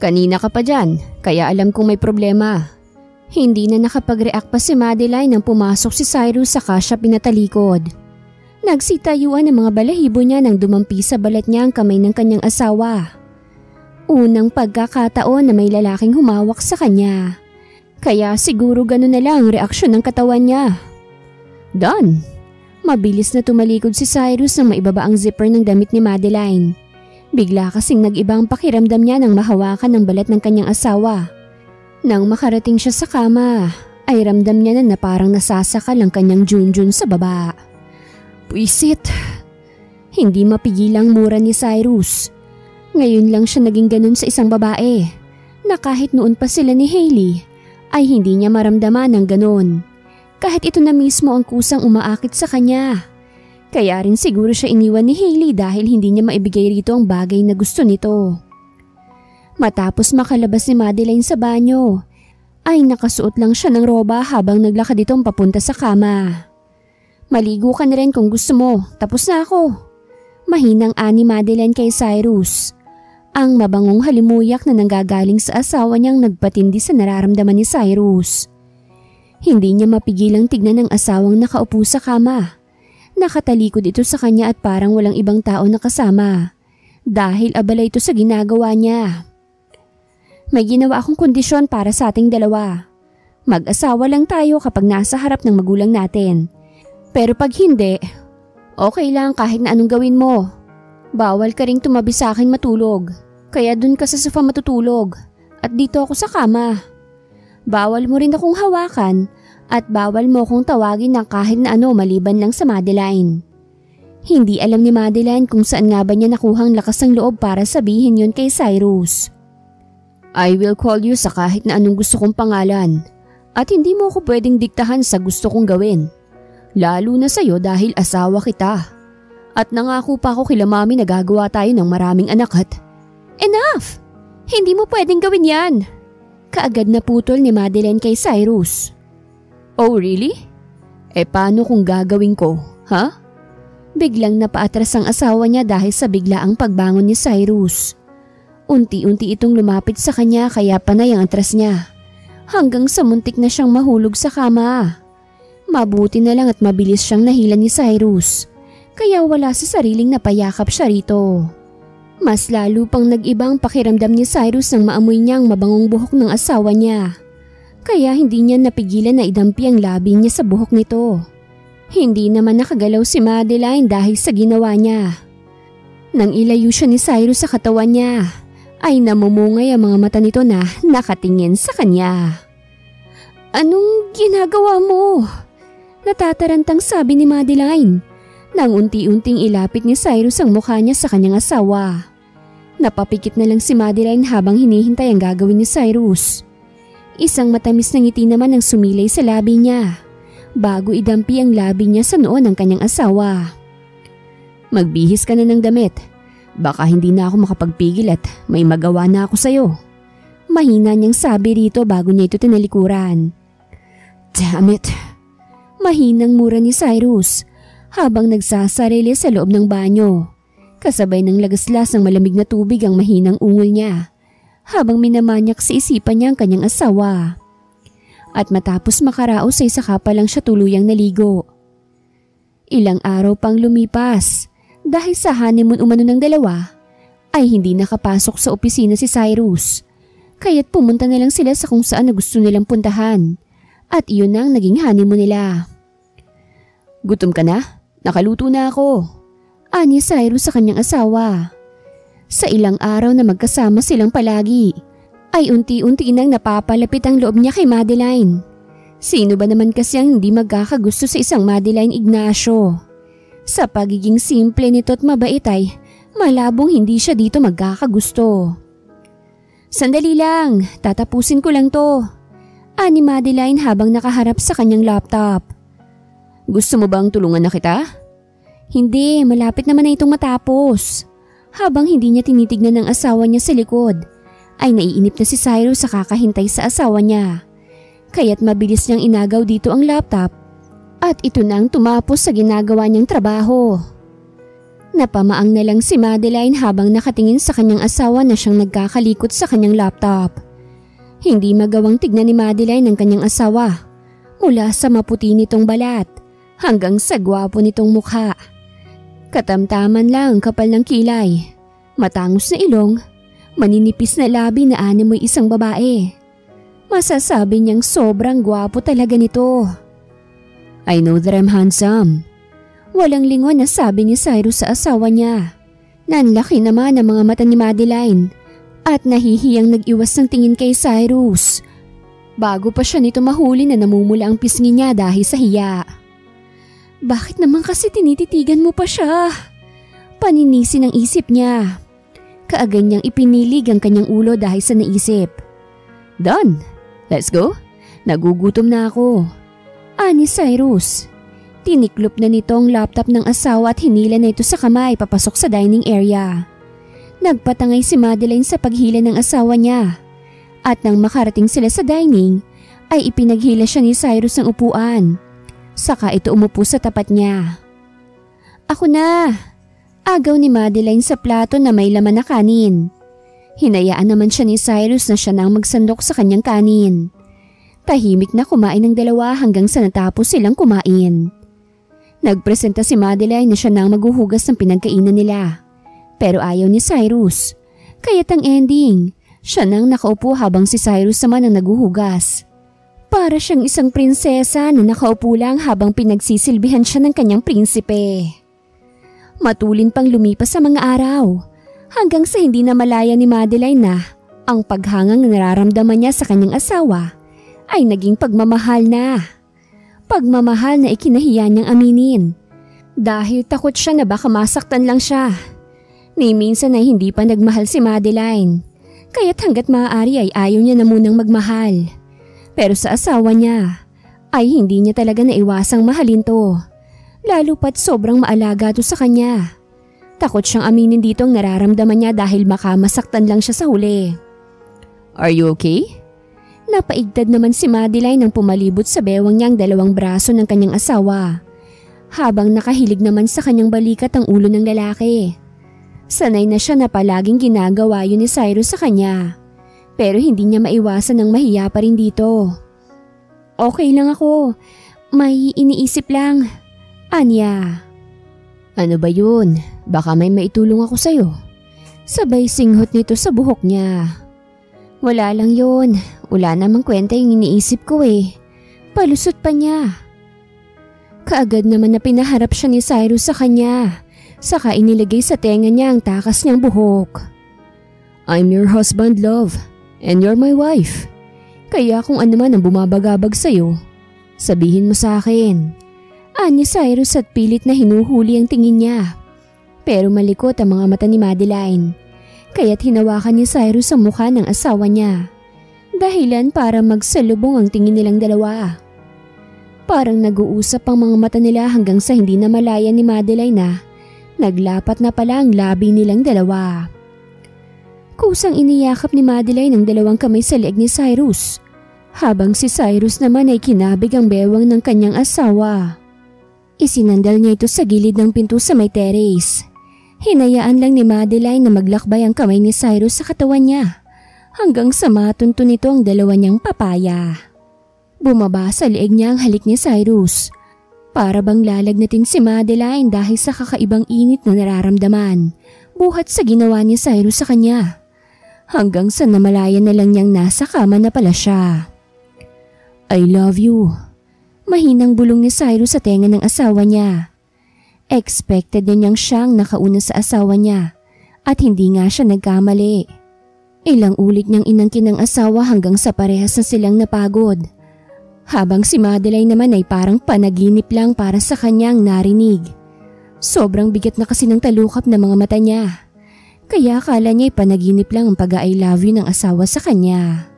Kanina ka pa dyan, kaya alam kong may problema. Hindi na nakapag-react pa si Madeline nang pumasok si Cyrus saka siya pinatalikod. Nagsitayuan ang mga balahibo niya nang dumampi sa balat niya ang kamay ng kanyang asawa. Unang pagkakataon na may lalaking humawak sa kanya. Kaya siguro gano'n na lang ang reaksyon ng katawan niya. Done! Mabilis na tumalikod si Cyrus nang maibaba ang zipper ng damit ni Madeline. Bigla kasing nag-iba ang pakiramdam niya nang mahawakan ang balat ng kanyang asawa. Nang makarating siya sa kama, ay ramdam niya na parang nasasakal ang kanyang junjun sa baba. Puisit! Hindi mapigilang mura ni Cyrus. Ngayon lang siya naging ganun sa isang babae na kahit noon pa sila ni Hailey ay hindi niya maramdaman ng ganun. Kahit ito na mismo ang kusang umaakit sa kanya. Kaya rin siguro siya iniwan ni Hailey dahil hindi niya maibigay rito ang bagay na gusto nito. Matapos makalabas si Madeline sa banyo, ay nakasuot lang siya ng roba habang naglakad itong papunta sa kama. Maligo ka na rin kung gusto mo, tapos na ako. Mahinang ani Madeline kay Cyrus. Ang mabangong halimuyak na nanggagaling sa asawa niyang nagpatindi sa nararamdaman ni Cyrus. Hindi niya mapigilang tignan ang asawang nakaupo sa kama. Nakatalikod ito sa kanya at parang walang ibang tao na kasama dahil abala ito sa ginagawa niya. May ginawa akong kondisyon para sa ating dalawa. Mag-asawa lang tayo kapag nasa harap ng magulang natin. Pero pag hindi, okay lang kahit na anong gawin mo. Bawal ka ring tumabi sa akin matulog, kaya dun ka sa sofa matutulog at dito ako sa kama. Bawal mo rin akong hawakan at bawal mo akong tawagin ng kahit na ano maliban lang sa Madeline. Hindi alam ni Madeline kung saan nga ba niya nakuhang lakas ng loob para sabihin yun kay Cyrus. I will call you sa kahit na anong gusto kong pangalan at hindi mo ako pwedeng diktahan sa gusto kong gawin. Lalo na sa'yo dahil asawa kita. At nangako pa ako kila mami na gagawa tayo ng maraming anak at… Enough! Hindi mo pwedeng gawin yan! Kaagad na putol ni Madeline kay Cyrus. Oh really? Paano kung gagawin ko, ha? Biglang napaatras ang asawa niya dahil sa biglaang pagbangon ni Cyrus. Unti-unti itong lumapit sa kanya kaya panay ang atras niya. Hanggang sa muntik na siyang mahulog sa kama. Mabuti na lang at mabilis siyang nahila ni Cyrus. Kaya wala sa sariling napayakap siya rito. Mas lalo pang nag-ibang pakiramdam ni Cyrus nang maamoy niya ang mabangong buhok ng asawa niya. Kaya hindi niya napigilan na idampi ang labi niya sa buhok nito. Hindi naman nakagalaw si Madeline dahil sa ginawa niya. Nang ilayo siya ni Cyrus sa katawan niya, ay namumungay ang mga mata nito na nakatingin sa kanya. Anong ginagawa mo? Natatarantang sabi ni Madeline. Nang unti-unting ilapit ni Cyrus ang mukha niya sa kanyang asawa. Napapikit na lang si Madeline habang hinihintay ang gagawin ni Cyrus. Isang matamis na ngiti naman ang sumilay sa labi niya bago idampi ang labi niya sa noo ng kanyang asawa. Magbihis ka na ng damit. Baka hindi na ako makapagpigil at may magawa na ako sa'yo. Mahina niyang sabi rito bago niya ito tinalikuran. Damn it! Mahinang mura ni Cyrus habang nagsasarili sa loob ng banyo. Kasabay ng lagaslas ng malamig na tubig ang mahinang ungol niya habang minamanyak sa isipan niya ang kanyang asawa. At matapos makaraos ay saka pa lang siya tuluyang naligo. Ilang araw pang lumipas dahil sa honeymoon umano ng dalawa ay hindi nakapasok sa opisina si Cyrus. Kaya't pumunta na lang sila sa kung saan na gusto nilang puntahan at iyon ang naging honeymoon nila. Gutom ka na? Nakaluto na ako. Ani Cyrus sa kanyang asawa. Sa ilang araw na magkasama silang palagi ay unti-unti nang napapalapit ang loob niya kay Madeline. Sino ba naman kasi ang hindi magkakagusto sa isang Madeline Ignacio? Sa pagiging simple nito at mabait ay malabong hindi siya dito magkakagusto. Sandali lang, tatapusin ko lang to. Ani Madeline habang nakaharap sa kanyang laptop. Gusto mo bang tulungan na kita? Hindi, malapit naman na itong matapos. Habang hindi niya tinitignan ng asawa niya sa likod, ay naiinip na si Cyrus sa kakahintay sa asawa niya. Kaya't mabilis niyang inagaw dito ang laptop at ito nang tumapos sa ginagawa niyang trabaho. Napamaang na lang si Madeline habang nakatingin sa kanyang asawa na siyang nagkakalikot sa kanyang laptop. Hindi magawang tignan ni Madeline ang kanyang asawa mula sa maputi nitong balat hanggang sa gwapo nitong mukha. Katamtaman lang ang kapal ng kilay, matangos na ilong, maninipis na labi na animoy isang babae. Masasabi niyang sobrang gwapo talaga nito. I know that I'm handsome. Walang lingon na sabi ni Cyrus sa asawa niya. Nanlaki naman ang mga mata ni Madeline at nahihiyang nag-iwas ng tingin kay Cyrus. Bago pa siya nito mahuli na namumula ang pisngi niya dahil sa hiya. Bakit naman kasi tinititigan mo pa siya? Paninisi ng isip niya. Kaagad niyang ipinilig ang kanyang ulo dahil sa naisip. Done! Let's go! Nagugutom na ako. Ani Cyrus. Tiniklop na nito ang laptop ng asawa at hinila na ito sa kamay papasok sa dining area. Nagpatangay si Madeline sa paghila ng asawa niya. At nang makarating sila sa dining, ay ipinaghila siya ni Cyrus ng upuan. Saka ito umupo sa tapat niya. Ako na! Agaw ni Madeline sa plato na may laman na kanin. Hinayaan naman siya ni Cyrus na siya nang magsandok sa kanyang kanin. Tahimik na kumain ng dalawa hanggang sa natapos silang kumain. Nagpresenta si Madeline na siya nang maghuhugas ng pinagkainan nila. Pero ayaw ni Cyrus. Kaya't ang ending, siya nang nakaupo habang si Cyrus naman ang naghuhugas. Para siyang isang prinsesa na nakaupo lang habang pinagsisilbihan siya ng kanyang prinsipe. Matulin pang lumipas sa mga araw hanggang sa hindi na malaya ni Madeline na ang paghangang nararamdaman niya sa kanyang asawa ay naging pagmamahal na. Pagmamahal na ikinahiya niyang aminin dahil takot siya na baka masaktan lang siya. Ni minsan ay hindi pa nagmahal si Madeline kaya't hanggat maaari ay ayaw niya na munang magmahal. Pero sa asawa niya ay hindi niya talaga naiwasang mahalin to. Lalo pat sobrang maalaga to sa kanya. Takot siyang aminin dito ang nararamdaman niya dahil baka masaktan lang siya sa huli. Are you okay? Napaigtad naman si Madeline nang pumalibot sa bewang niya ang dalawang braso ng kanyang asawa. Habang nakahilig naman sa kanyang balikat ang ulo ng lalaki. Sanay na siya na palaging ginagawa yun ni Cyrus sa kanya. Pero hindi niya maiwasan ng mahiya pa rin dito. Okay lang ako. May iniisip lang. Anya. Ano ba yun? Baka may maitulong ako sa'yo. Sabay singhot nito sa buhok niya. Wala lang yun. Wala namang kwenta yung iniisip ko eh. Palusot pa niya. Kaagad naman na pinaharap siya ni Cyrus sa kanya. Saka inilagay sa tenga niya ang takas niyang buhok. I'm your husband, love. And you're my wife. Kaya kung ano man ang bumabagabag sa'yo, sabihin mo sa akin. Ani Cyrus at pilit na hinuhuli ang tingin niya. Pero malikot ang mga mata ni Madeline. Kaya't hinawakan ni Cyrus ang mukha ng asawa niya. Dahilan para magsalubong ang tingin nilang dalawa. Parang nag-uusap ang mga mata nila hanggang sa hindi na malaya ni Madeline na naglapat na pala ang labi nilang dalawa. Kusang iniyakap ni Madeline ang dalawang kamay sa leeg ni Cyrus, habang si Cyrus naman ay kinabig ang bewang ng kanyang asawa. Isinandal niya ito sa gilid ng pinto sa may terrace. Hinayaan lang ni Madeline na maglakbay ang kamay ni Cyrus sa katawan niya, hanggang sa matunto nito ang dalawa niyang papaya. Bumaba sa leeg niya ang halik ni Cyrus. Para bang lalagnatin si Madeline dahil sa kakaibang init na nararamdaman buhat sa ginawa ni Cyrus sa kanya. Hanggang sa namalayan na lang niyang nasa kama na pala siya. I love you. Mahinang bulong ni Cyrus sa tenga ng asawa niya. Expected na niyang siyang nakauna sa asawa niya at hindi nga siya nagkamali. Ilang ulit niyang inangkin ng asawa hanggang sa parehas na silang napagod. Habang si Madeline naman ay parang panaginip lang para sa kanyang narinig. Sobrang bigat na kasi ng talukap ng mga mata niya. Kaya akala niya ay panaginip lang ang pag-I love you ng asawa sa kanya.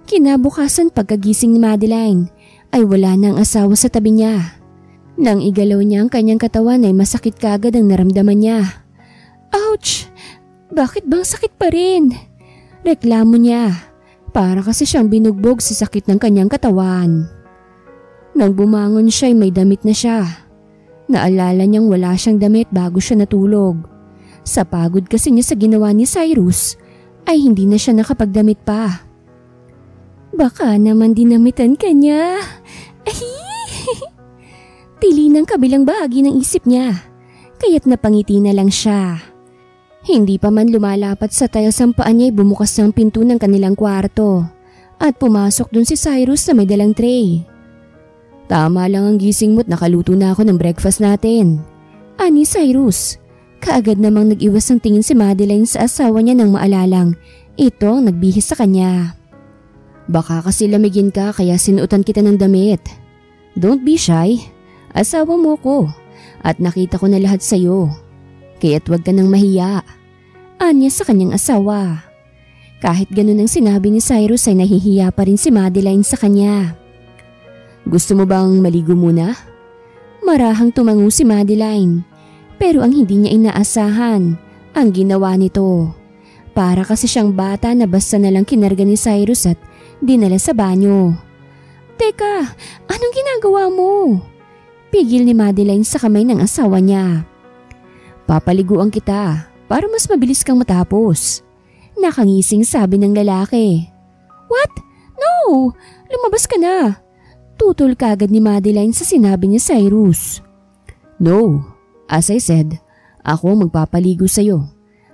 Kinabukasan pagkagising ni Madeline ay wala na ang asawa sa tabi niya. Nang igalaw niya ang kanyang katawan ay masakit kaagad ang naramdaman niya. Ouch! Bakit bang sakit pa rin? Reklamo niya. Para kasi siyang binugbog sa sakit ng kanyang katawan. Nang bumangon siya ay may damit na siya. Naalala niyang wala siyang damit bago siya natulog. Sa pagod kasi niya sa ginawa ni Cyrus ay hindi na siya nakapagdamit pa. Baka naman dinamitan ka niya. Tili ng kabilang bahagi ng isip niya, kaya't napangiti na lang siya. Hindi pa man lumalapat sa tayos ang paa niya ay bumukas ng pinto ng kanilang kwarto at pumasok dun si Cyrus na may dalang tray. Tama lang ang gising mo't nakaluto na ako ng breakfast natin. Ani Cyrus, kaagad namang nag-iwas ang tingin si Madeline sa asawa niya nang maalalang ito ang nagbihis sa kanya. Baka kasi lamigin ka kaya sinuotan kita ng damit. Don't be shy, asawa mo ko at nakita ko na lahat sa'yo. Kaya't huwag ka nang mahiya. Anya sa kanyang asawa. Kahit ganun ang sinabi ni Cyrus ay nahihiya pa rin si Madeline sa kanya. Gusto mo bang maligo muna? Marahang tumango si Madeline. Pero ang hindi niya inaasahan ang ginawa nito. Para kasi siyang bata na basta nalang kinarga ni Cyrus at dinala sa banyo. Teka, anong ginagawa mo? Pigil ni Madeline sa kamay ng asawa niya. Papaliguan kita para mas mabilis kang matapos. Nakangising sabi ng lalaki. What? No! Lumabas ka na! Tutol kagad ni Madeline sa sinabi ni Cyrus. No, as I said, ako magpapaligo sa'yo.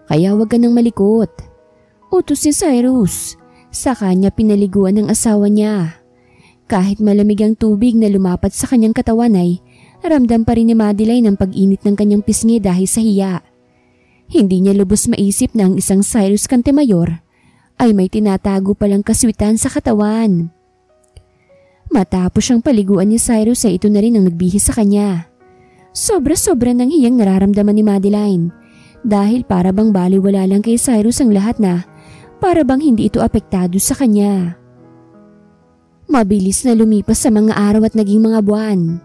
Kaya huwag ka nang malikot. Utos ni Cyrus. Sa kanya pinaliguan ng asawa niya. Kahit malamig ang tubig na lumapat sa kanyang katawan ay ramdam pa rin ni Madeline ang pag-init ng kanyang pisngi dahil sa hiya. Hindi niya lubos maisip na ang isang Cyrus Cantemayor ay may tinatago palang kaswitan sa katawan. Matapos siyang paliguan ni Cyrus ay ito na rin ang nagbihis sa kanya. Sobra-sobra ng hiyang nararamdaman ni Madeline dahil para bang baliwala lang kay Cyrus ang lahat na para bang hindi ito apektado sa kanya. Mabilis na lumipas sa mga araw at naging mga buwan.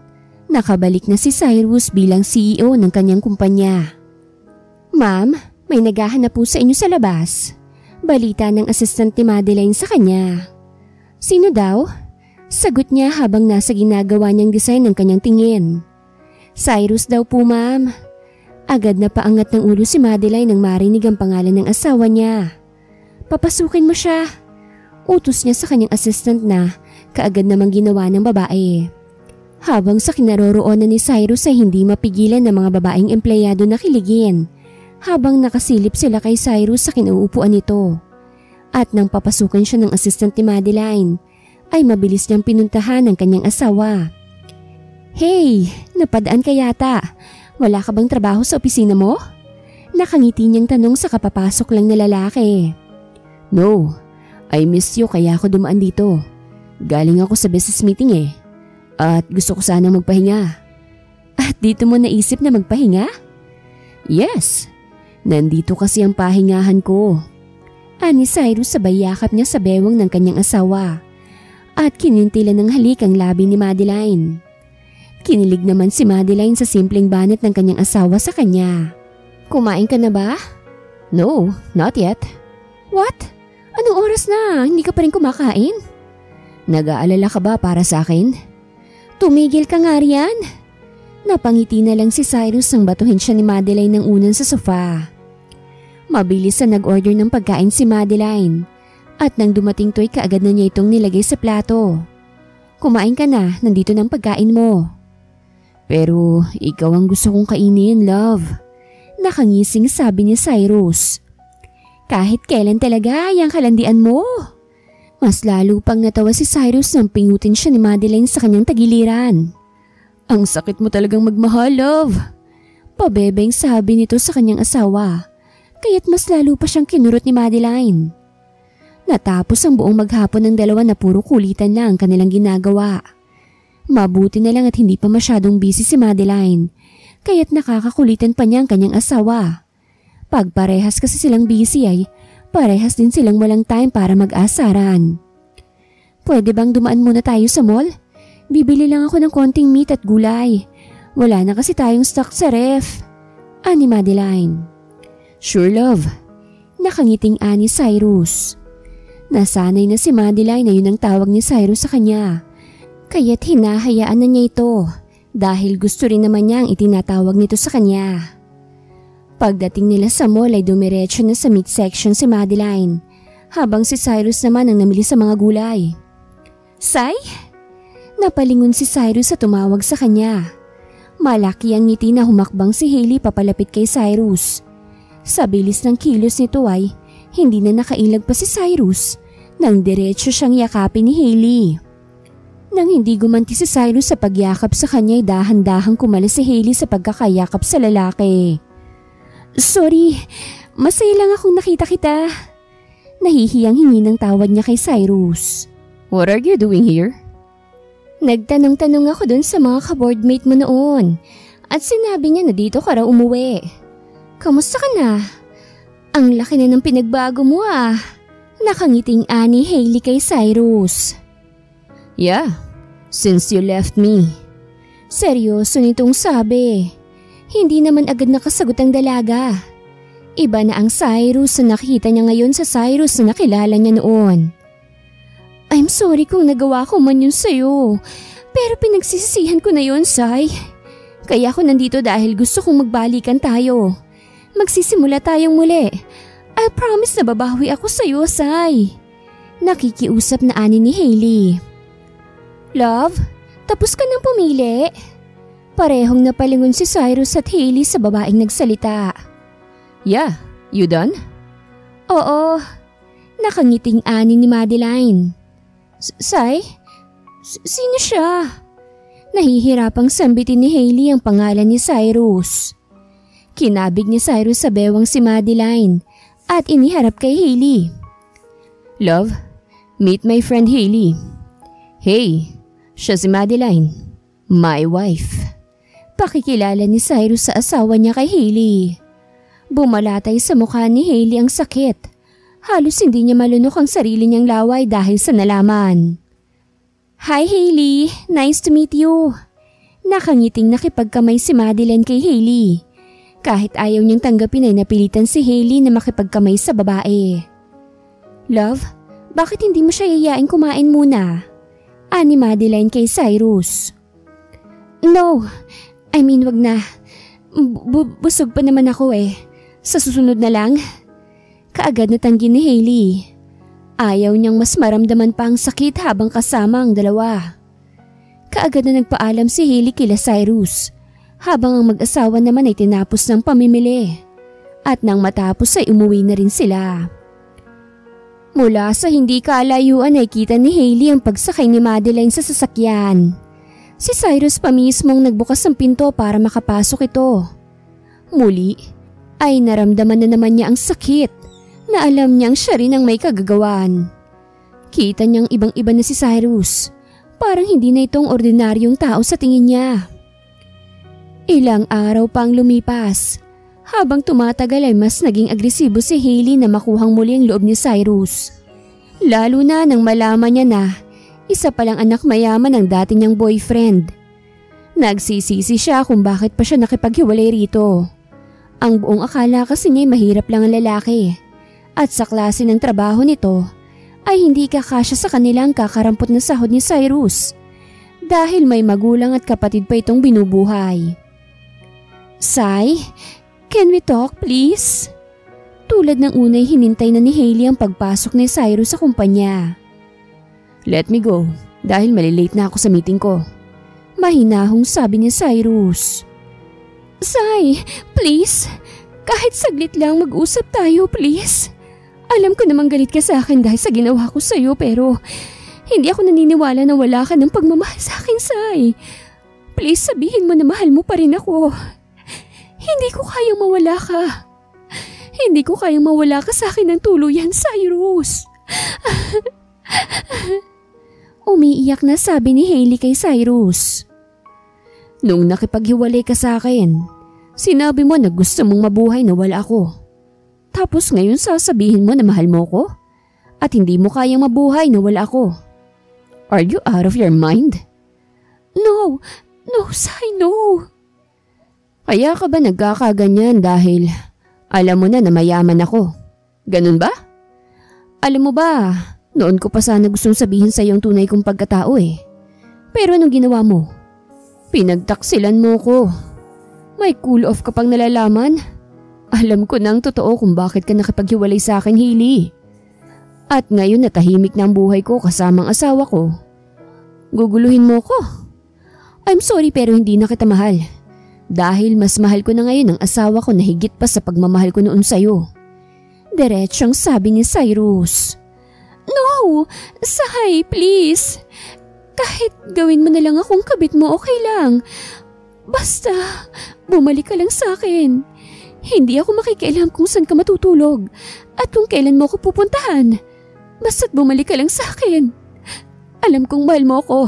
Nakabalik na si Cyrus bilang CEO ng kanyang kumpanya. Ma'am, may naghahanap po sa inyo sa labas. Balita ng assistant ni Madeline sa kanya. Sino daw? Sagot niya habang nasa ginagawa niyang design ng kanyang tingin. Cyrus daw po ma'am. Agad na paangat ng ulo si Madeline nang marinig ang pangalan ng asawa niya. Papasukin mo siya. Utos niya sa kanyang assistant na kaagad namang ginawa ng babae. Habang sa kinaroroonan ni Cyrus ay hindi mapigilan ng mga babaeng empleyado na kiligin habang nakasilip sila kay Cyrus sa kinuupuan nito. At nang papasukan siya ng assistant ni Madeline ay mabilis niyang pinuntahan ang kanyang asawa. Hey, napadaan ka yata. Wala ka bang trabaho sa opisina mo? Nakangiti niyang tanong sa kapapasok lang na lalaki. No, I miss you kaya ako dumaan dito. Galing ako sa business meeting at gusto ko sanang magpahinga. At dito mo naisip na magpahinga? Yes, nandito kasi ang pahingahan ko. Ani Cyrus sabay yakap niya sa bewang ng kanyang asawa at kinintila ng halik ang labi ni Madeline. Kinilig naman si Madeline sa simpleng banat ng kanyang asawa sa kanya. Kumain ka na ba? No, not yet. What? Anong oras na? Hindi ka pa rin kumakain? Nag-aalala ka ba para sa akin? Tumigil ka nga riyan. Napangiti na lang si Cyrus nang batuhin siya ni Madeline ng unan sa sofa. Mabilis na nag-order ng pagkain si Madeline at nang dumating to'y kaagad na niya itong nilagay sa plato. Kumain ka na, nandito ng pagkain mo. Pero ikaw ang gusto kong kainin, love. Nakangising sabi ni Cyrus. Kahit kailan talaga yang kalandian mo. Mas lalo pang natawa si Cyrus nang pingutin siya ni Madeline sa kanyang tagiliran. Ang sakit mo talagang magmahal, love. Pabebeng sabi nito sa kanyang asawa, kaya't mas lalo pa siyang kinurot ni Madeline. Natapos ang buong maghapon ng dalawa na puro kulitan lang ang kanilang ginagawa. Mabuti na lang at hindi pa masyadong busy si Madeline, kaya't nakakakulitan pa niya ang kanyang asawa. Pag parehas kasi silang busy ay parehas din silang walang time para mag-asaran. Pwede bang dumaan muna tayo sa mall? Bibili lang ako ng konting meat at gulay. Wala na kasi tayong stock sa ref. Ani Madeline. Sure, love. Nakangiting ani Cyrus. Nasanay na si Madeline na yun ang tawag ni Cyrus sa kanya. Kaya't hinahayaan na niya ito dahil gusto rin naman niya ang itinatawag nito sa kanya. Pagdating nila sa mall ay dumiretso na sa meat section si Madeline habang si Cyrus naman ang namili sa mga gulay. Say? Napalingon si Cyrus at tumawag sa kanya. Malaki ang ngiti na humakbang si Hailey papalapit kay Cyrus. Sa bilis ng kilos nito ay hindi na nakailag pa si Cyrus nang diretso siyang yakapin ni Hailey. Nang hindi gumanti si Cyrus sa pagyakap sa kanya ay dahan-dahang kumalas si Hailey sa pagkakayakap sa lalaki. Sorry, masaya lang akong nakita kita. Nahihiyang hingi ng tawad niya kay Cyrus. What are you doing here? Nagtanong-tanong ako dun sa mga ka-boardmate mo noon at sinabi niya na dito ka raw umuwi. Kamusta ka na? Ang laki na ng pinagbago mo ah. Nakangiting ani Hailey kay Cyrus. Yeah, since you left me. Seryoso nitong sabi. Hindi naman agad nakasagot ang dalaga. Iba na ang Cyrus na nakita niya ngayon sa Cyrus na nakilala niya noon. I'm sorry kung nagawa ko man yun sa'yo. Pero pinagsisisihan ko na yun, Sai. Kaya ako nandito dahil gusto kong magbalikan tayo. Magsisimula tayong muli. I promise na babawi ako sa'yo, Sai. Nakikiusap na ani ni Hailey. Love, tapos ka nang pumili? Parehong napalingon si Cyrus at Hailey sa babaeng nagsalita. Yeah, you done? Oo, nakangiting ani ni Madeline. Sai? Sino siya? Nahihirapang sambitin ni Hailey ang pangalan ni Cyrus. Kinabig ni Cyrus sa bewang si Madeline at iniharap kay Hailey. Love, meet my friend Hailey. Hey, siya si Madeline, my wife. Pakikilala ni Cyrus sa asawa niya kay Hailey. Bumalatay sa mukha ni Hailey ang sakit. Halos hindi niya malunok ang sarili niyang laway dahil sa nalaman. Hi Hailey, nice to meet you. Nakangiting nakipagkamay si Madeline kay Hailey. Kahit ayaw niyang tanggapin ay napilitan si Hailey na makipagkamay sa babae. Love, bakit hindi mo siya yayain kumain muna? Ani Madeline kay Cyrus. No, I mean wag na. Busog pa naman ako eh. Sa susunod na lang. Kaagad na tanggi ni Hailey. Ayaw niyang mas maramdaman pa ang sakit habang kasama ang dalawa. Kaagad na nagpaalam si Hailey kila Cyrus. Habang ang mag-asawa naman ay tinapos ng pamimili. At nang matapos ay umuwi na rin sila. Mula sa hindi kalayuan ay kita ni Hailey ang pagsakay ni Madeline sa sasakyan. Si Cyrus pa mismong nagbukas ng pinto para makapasok ito. Muli ay naramdaman na naman niya ang sakit na alam niyang siya rin ang may kagagawan. Kita niyang ibang-iba na si Cyrus. Parang hindi na itong ordinaryong tao sa tingin niya. Ilang araw pang lumipas. Habang tumatagal ay mas naging agresibo si Hailey na makuhang muli ang loob ni Cyrus. Lalo na nang malaman niya na isa palang anak mayaman ng dati niyang boyfriend. Nagsisisi siya kung bakit pa siya nakipaghiwalay rito. Ang buong akala kasi niya mahirap lang ang lalaki. At sa klase ng trabaho nito ay hindi kakasya sa kanilang kakarampot na sahod ni Cyrus. Dahil may magulang at kapatid pa itong binubuhay. Sai, can we talk please? Tulad ng unay hinintay na ni Hailey ang pagpasok ni Cyrus sa kumpanya. Let me go dahil malilate na ako sa meeting ko. Mahinahong sabi ni Cyrus. Sai, please, kahit saglit lang mag-usap tayo please. Alam ko namang galit ka sa akin dahil sa ginawa ko sa iyo pero hindi ako naniniwala na wala ka ng pagmamahal sa akin, Sai. Please sabihin mo na mahal mo pa rin ako. Hindi ko kayang mawala ka. Hindi ko kayang mawala ka sa akin ng tuluyan, Cyrus. Umiiyak na sabi ni Hailey kay Cyrus. Nung nakipaghiwalay ka sa akin, sinabi mo na gusto mong mabuhay na wala ako. Tapos ngayon sasabihin mo na mahal mo ko? At hindi mo kayang mabuhay na wala ako. Are you out of your mind? No, Sai, no. Kaya ka ba nagkakaganyan dahil alam mo na mayaman ako? Ganun ba? Alam mo ba, noon ko pa sana gustong sabihin sa iyo ang tunay kong pagkatao eh. Pero anong ginawa mo? Pinagtaksilan mo ko. May cool off ka pang nalalaman? Alam ko nang totoo kung bakit ka nakipaghiwalay sa akin, Hailey. At ngayon natahimik na ang buhay ko kasamang asawa ko. Guguluhin mo ko. I'm sorry pero hindi na kita mahal. Dahil mas mahal ko na ngayon ang asawa ko na higit pa sa pagmamahal ko noon sa'yo. Diretsyong sabi ni Cyrus. No! Sai, please! Kahit gawin mo na lang akong kabit mo, okay lang. Basta, bumalik ka lang sa akin. Hindi ako makikialam kung saan ka matutulog at kung kailan mo ako pupuntahan. Basta't bumalik ka lang sa akin. Alam kong mahal mo ako.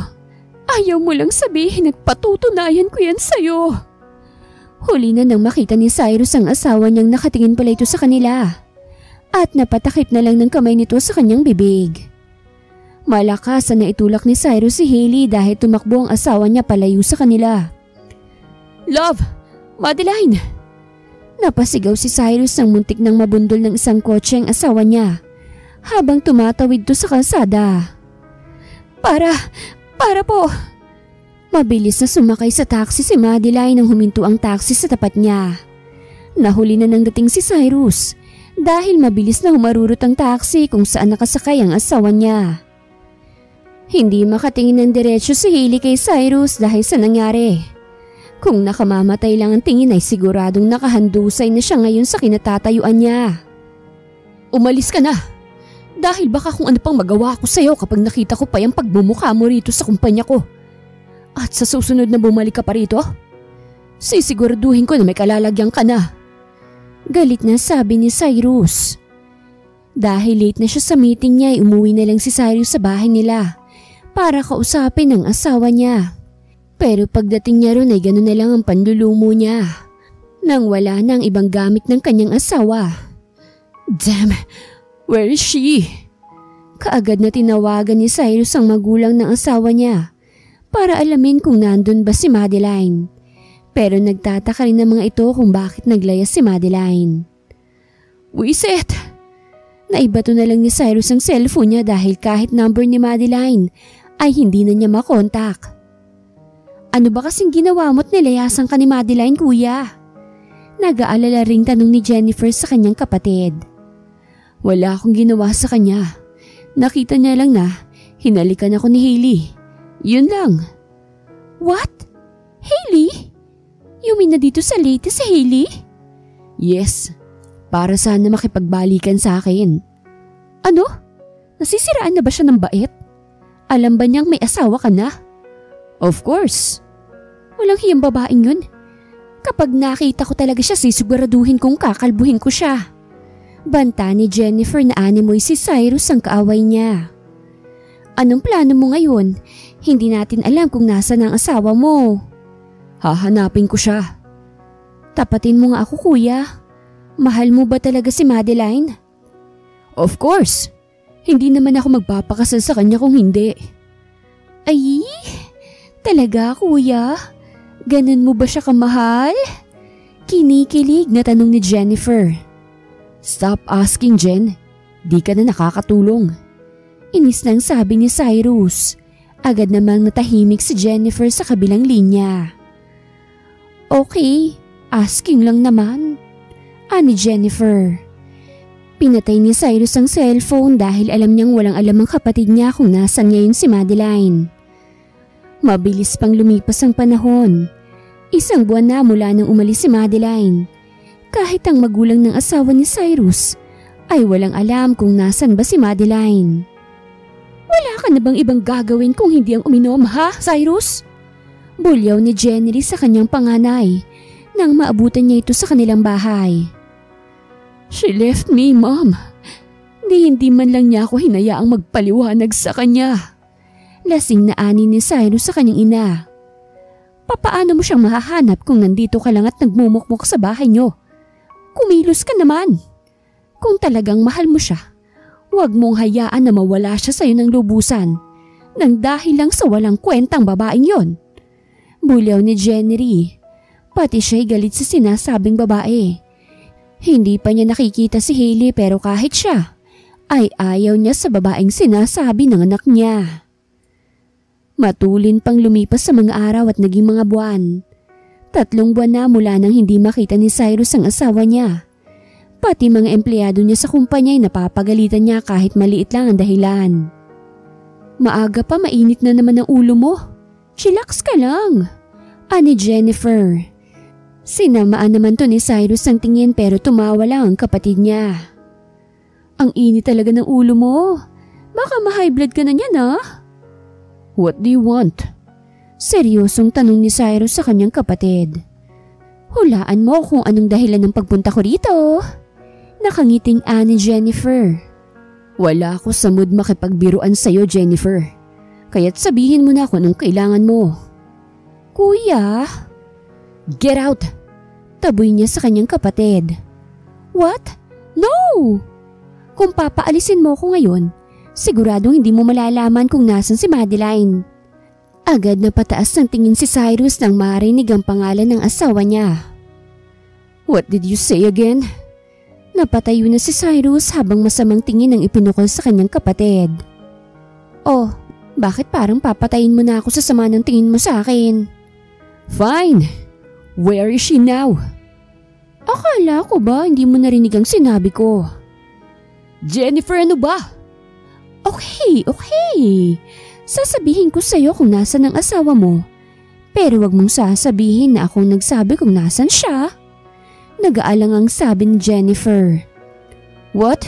Ayaw mo lang sabihin at patutunayan ko yan sa'yo. Huli na nang makita ni Cyrus ang asawa niyang nakatingin pala ito sa kanila. At napatakip na lang ng kamay nito sa kanyang bibig. Malakas na itulak ni Cyrus si Hailey dahil tumakbo ang asawa niya palayo sa kanila. Love! Madeline! Napasigaw si Cyrus nang muntik nang mabundol ng isang kotse ang asawa niya habang tumatawid to sa kalsada. Para po! Mabilis na sumakay sa taxi si Madeline nang huminto ang taxi sa tapat niya. Nahuli na nang dating si Cyrus dahil mabilis na humarurot ang taxi kung saan nakasakay ang asawa niya. Hindi makatingin ng diretsyo si Hailey kay Cyrus dahil sa nangyari. Kung nakamamatay lang ang tingin ay siguradong nakahandusay na siya ngayon sa kinatatayuan niya. Umalis ka na! Dahil baka kung ano pang magawa ko sa'yo kapag nakita ko pa yung pagmumukha mo rito sa kumpanya ko. At sa susunod na bumalik ka pa rito, sisiguraduhin ko na may kalalagyan ka na. Galit na sabi ni Cyrus. Dahil late na siya sa meeting niya ay umuwi na lang si Cyrus sa bahay nila para kausapin ang asawa niya. Pero pagdating niya ron ay gano'n na lang ang panlulumo niya nang wala na ang ibang gamit ng kanyang asawa. Damn, where is she? Kaagad na tinawagan ni Cyrus ang magulang ng asawa niya para alamin kung nandun ba si Madeline. Pero nagtataka rin ng mga ito kung bakit naglayas si Madeline. Wisit! Naibato na lang ni Cyrus ang cellphone niya dahil kahit number ni Madeline ay hindi na niya makontak. Ano ba kasing ginawa mo't nilayasan ka ni Madeline, kuya? Nag-aalala ring tanong ni Jennifer sa kanyang kapatid. Wala akong ginawa sa kanya. Nakita niya lang na hinalikan ako ni Hailey. Yun lang. What? Hailey? You mean na dito sa Leyte si Hailey? Yes. Para sana makipagbalikan sa akin. Ano? Nasisiraan na ba siya ng bait? Alam ba niyang may asawa ka na? Of course. Walang hiyang babaeng yun. Kapag nakita ko talaga siya, sisiguraduhin kong kakalbuhin ko siya. Banta ni Jennifer na animoy si Cyrus ang kaaway niya. Anong plano mo ngayon? Hindi natin alam kung nasa ang asawa mo. Hahanapin ko siya. Tapatin mo nga ako, kuya. Mahal mo ba talaga si Madeline? Of course. Hindi naman ako magpapakasal sa kanya kung hindi. Ay, talaga kuya? Ganun mo ba siya kamahal? Kinikilig na tanong ni Jennifer. Stop asking, Jen. Di ka na nakakatulong. Inis nang sabi ni Cyrus. Agad namang natahimik si Jennifer sa kabilang linya. Okay, asking lang naman. Ani Jennifer. Pinatay ni Cyrus ang cellphone dahil alam niyang walang alam ang kapatid niya kung nasan ngayon si Madeline. Mabilis pang lumipas ang panahon. 1 buwan na mula nang umalis si Madeline. Kahit ang magulang ng asawa ni Cyrus ay walang alam kung nasan ba si Madeline. Wala ka na bang ibang gagawin kung hindi ang uminom, ha, Cyrus? Bulyaw ni Jenny sa kanyang panganay nang maabutan niya ito sa kanilang bahay. She left me, Mom. Hindi man lang niya ako hinayaang magpaliwanag sa kanya. Lasing na ani ni Cyrus sa kanyang ina. Papaano mo siyang mahahanap kung nandito ka lang at nagmumukmuk sa bahay niyo? Kumilos ka naman. Kung talagang mahal mo siya, huwag mong hayaan na mawala siya sa iyo ng lubusan nang dahil lang sa walang kwentang babaeng yon. Bulyaw ni Jenny. Pati siya'y galit sa sinasabing babae. Hindi pa niya nakikita si Hailey pero kahit siya ay ayaw niya sa babaeng sinasabi ng anak niya. Matulin pang lumipas sa mga araw at naging mga buwan. 3 buwan na mula nang hindi makita ni Cyrus ang asawa niya. Pati mga empleyado niya sa kumpanya ay napapagalitan niya kahit maliit lang ang dahilan. Maaga pa mainit na naman ang ulo mo. Chillax ka lang. Ani Jennifer. Sinamaan naman to ni Cyrus ang tingin pero tumawa lang ang kapatid niya. Ang init talaga ng ulo mo. Baka ma-high blood ka na niyan, ha? What do you want? Seryosong tanong ni Cyrus sa kanyang kapatid. Hulaan mo kung anong dahilan ng pagpunta ko rito. Nakangiting ani Jennifer. Wala ako sa mood makipagbiruan sa'yo, Jennifer. Kaya't sabihin mo na kung anong kailangan mo. Kuya? Get out! Taboy niya sa kanyang kapatid. What? No! Kung papaalisin mo ko ngayon, siguradong hindi mo malalaman kung nasan si Madeline. Agad na pataas ng tingin si Cyrus nang marinig ang pangalan ng asawa niya. What did you say again? Napatayo na si Cyrus habang masamang tingin ang ipinukol sa kanyang kapatid. Oh, bakit parang papatayin mo na ako sa sama ng tingin mo sa akin? Fine. Where is she now? Akala ko ba hindi mo narinig ang sinabi ko? Jennifer, ano ba? Okay. Sasabihin ko sa'yo kung nasan ang asawa mo. Pero wag mong sasabihin na akong nagsabi kung nasan siya. Nag-aalangang sabi ni Jennifer. What?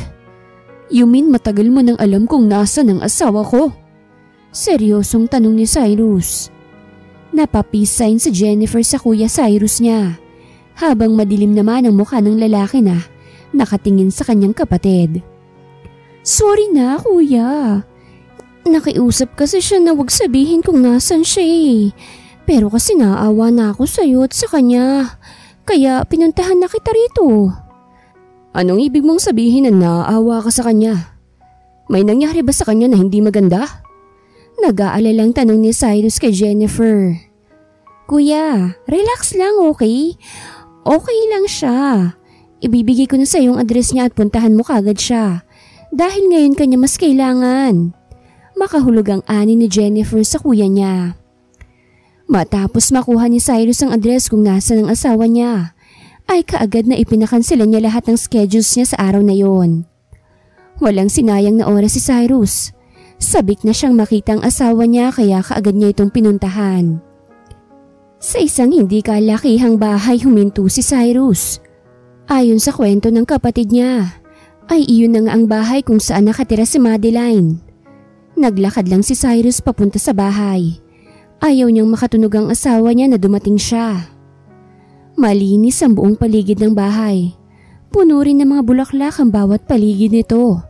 You mean matagal mo nang alam kung nasan ang asawa ko? Seryosong tanong ni Cyrus. Napapisain si Jennifer sa kuya Cyrus niya, habang madilim naman ang mukha ng lalaki na nakatingin sa kanyang kapatid. Sorry na, kuya. Nakiusap kasi siya na wag sabihin kung nasan siya eh. Pero kasi naawa na ako sa'yo at sa kanya. Kaya pinuntahan na kita rito. Anong ibig mong sabihin na naawa ka sa kanya? May nangyari ba sa kanya na hindi maganda? Nag-aalalang tanong ni Cyrus kay Jennifer. Kuya, relax lang, okay? Okay lang siya. Ibibigay ko na sa yung address niya at puntahan mo kagad siya. Dahil ngayon kanya mas kailangan. Makahulog ang ani ni Jennifer sa kuya niya. Matapos makuha ni Cyrus ang address kung nasan ang asawa niya, ay kaagad na ipinakansela niya lahat ng schedules niya sa araw na yon. Walang sinayang na oras si Cyrus. Sabik na siyang makita ang asawa niya kaya kaagad niya itong pinuntahan. Sa isang hindi kalakihang bahay huminto si Cyrus. Ayon sa kwento ng kapatid niya, ay iyon na nga ang bahay kung saan nakatira si Madeline. Naglakad lang si Cyrus papunta sa bahay. Ayaw niyang makatunog ang asawa niya na dumating siya. Malinis ang buong paligid ng bahay. Puno rin ng mga bulaklak ang bawat paligid nito.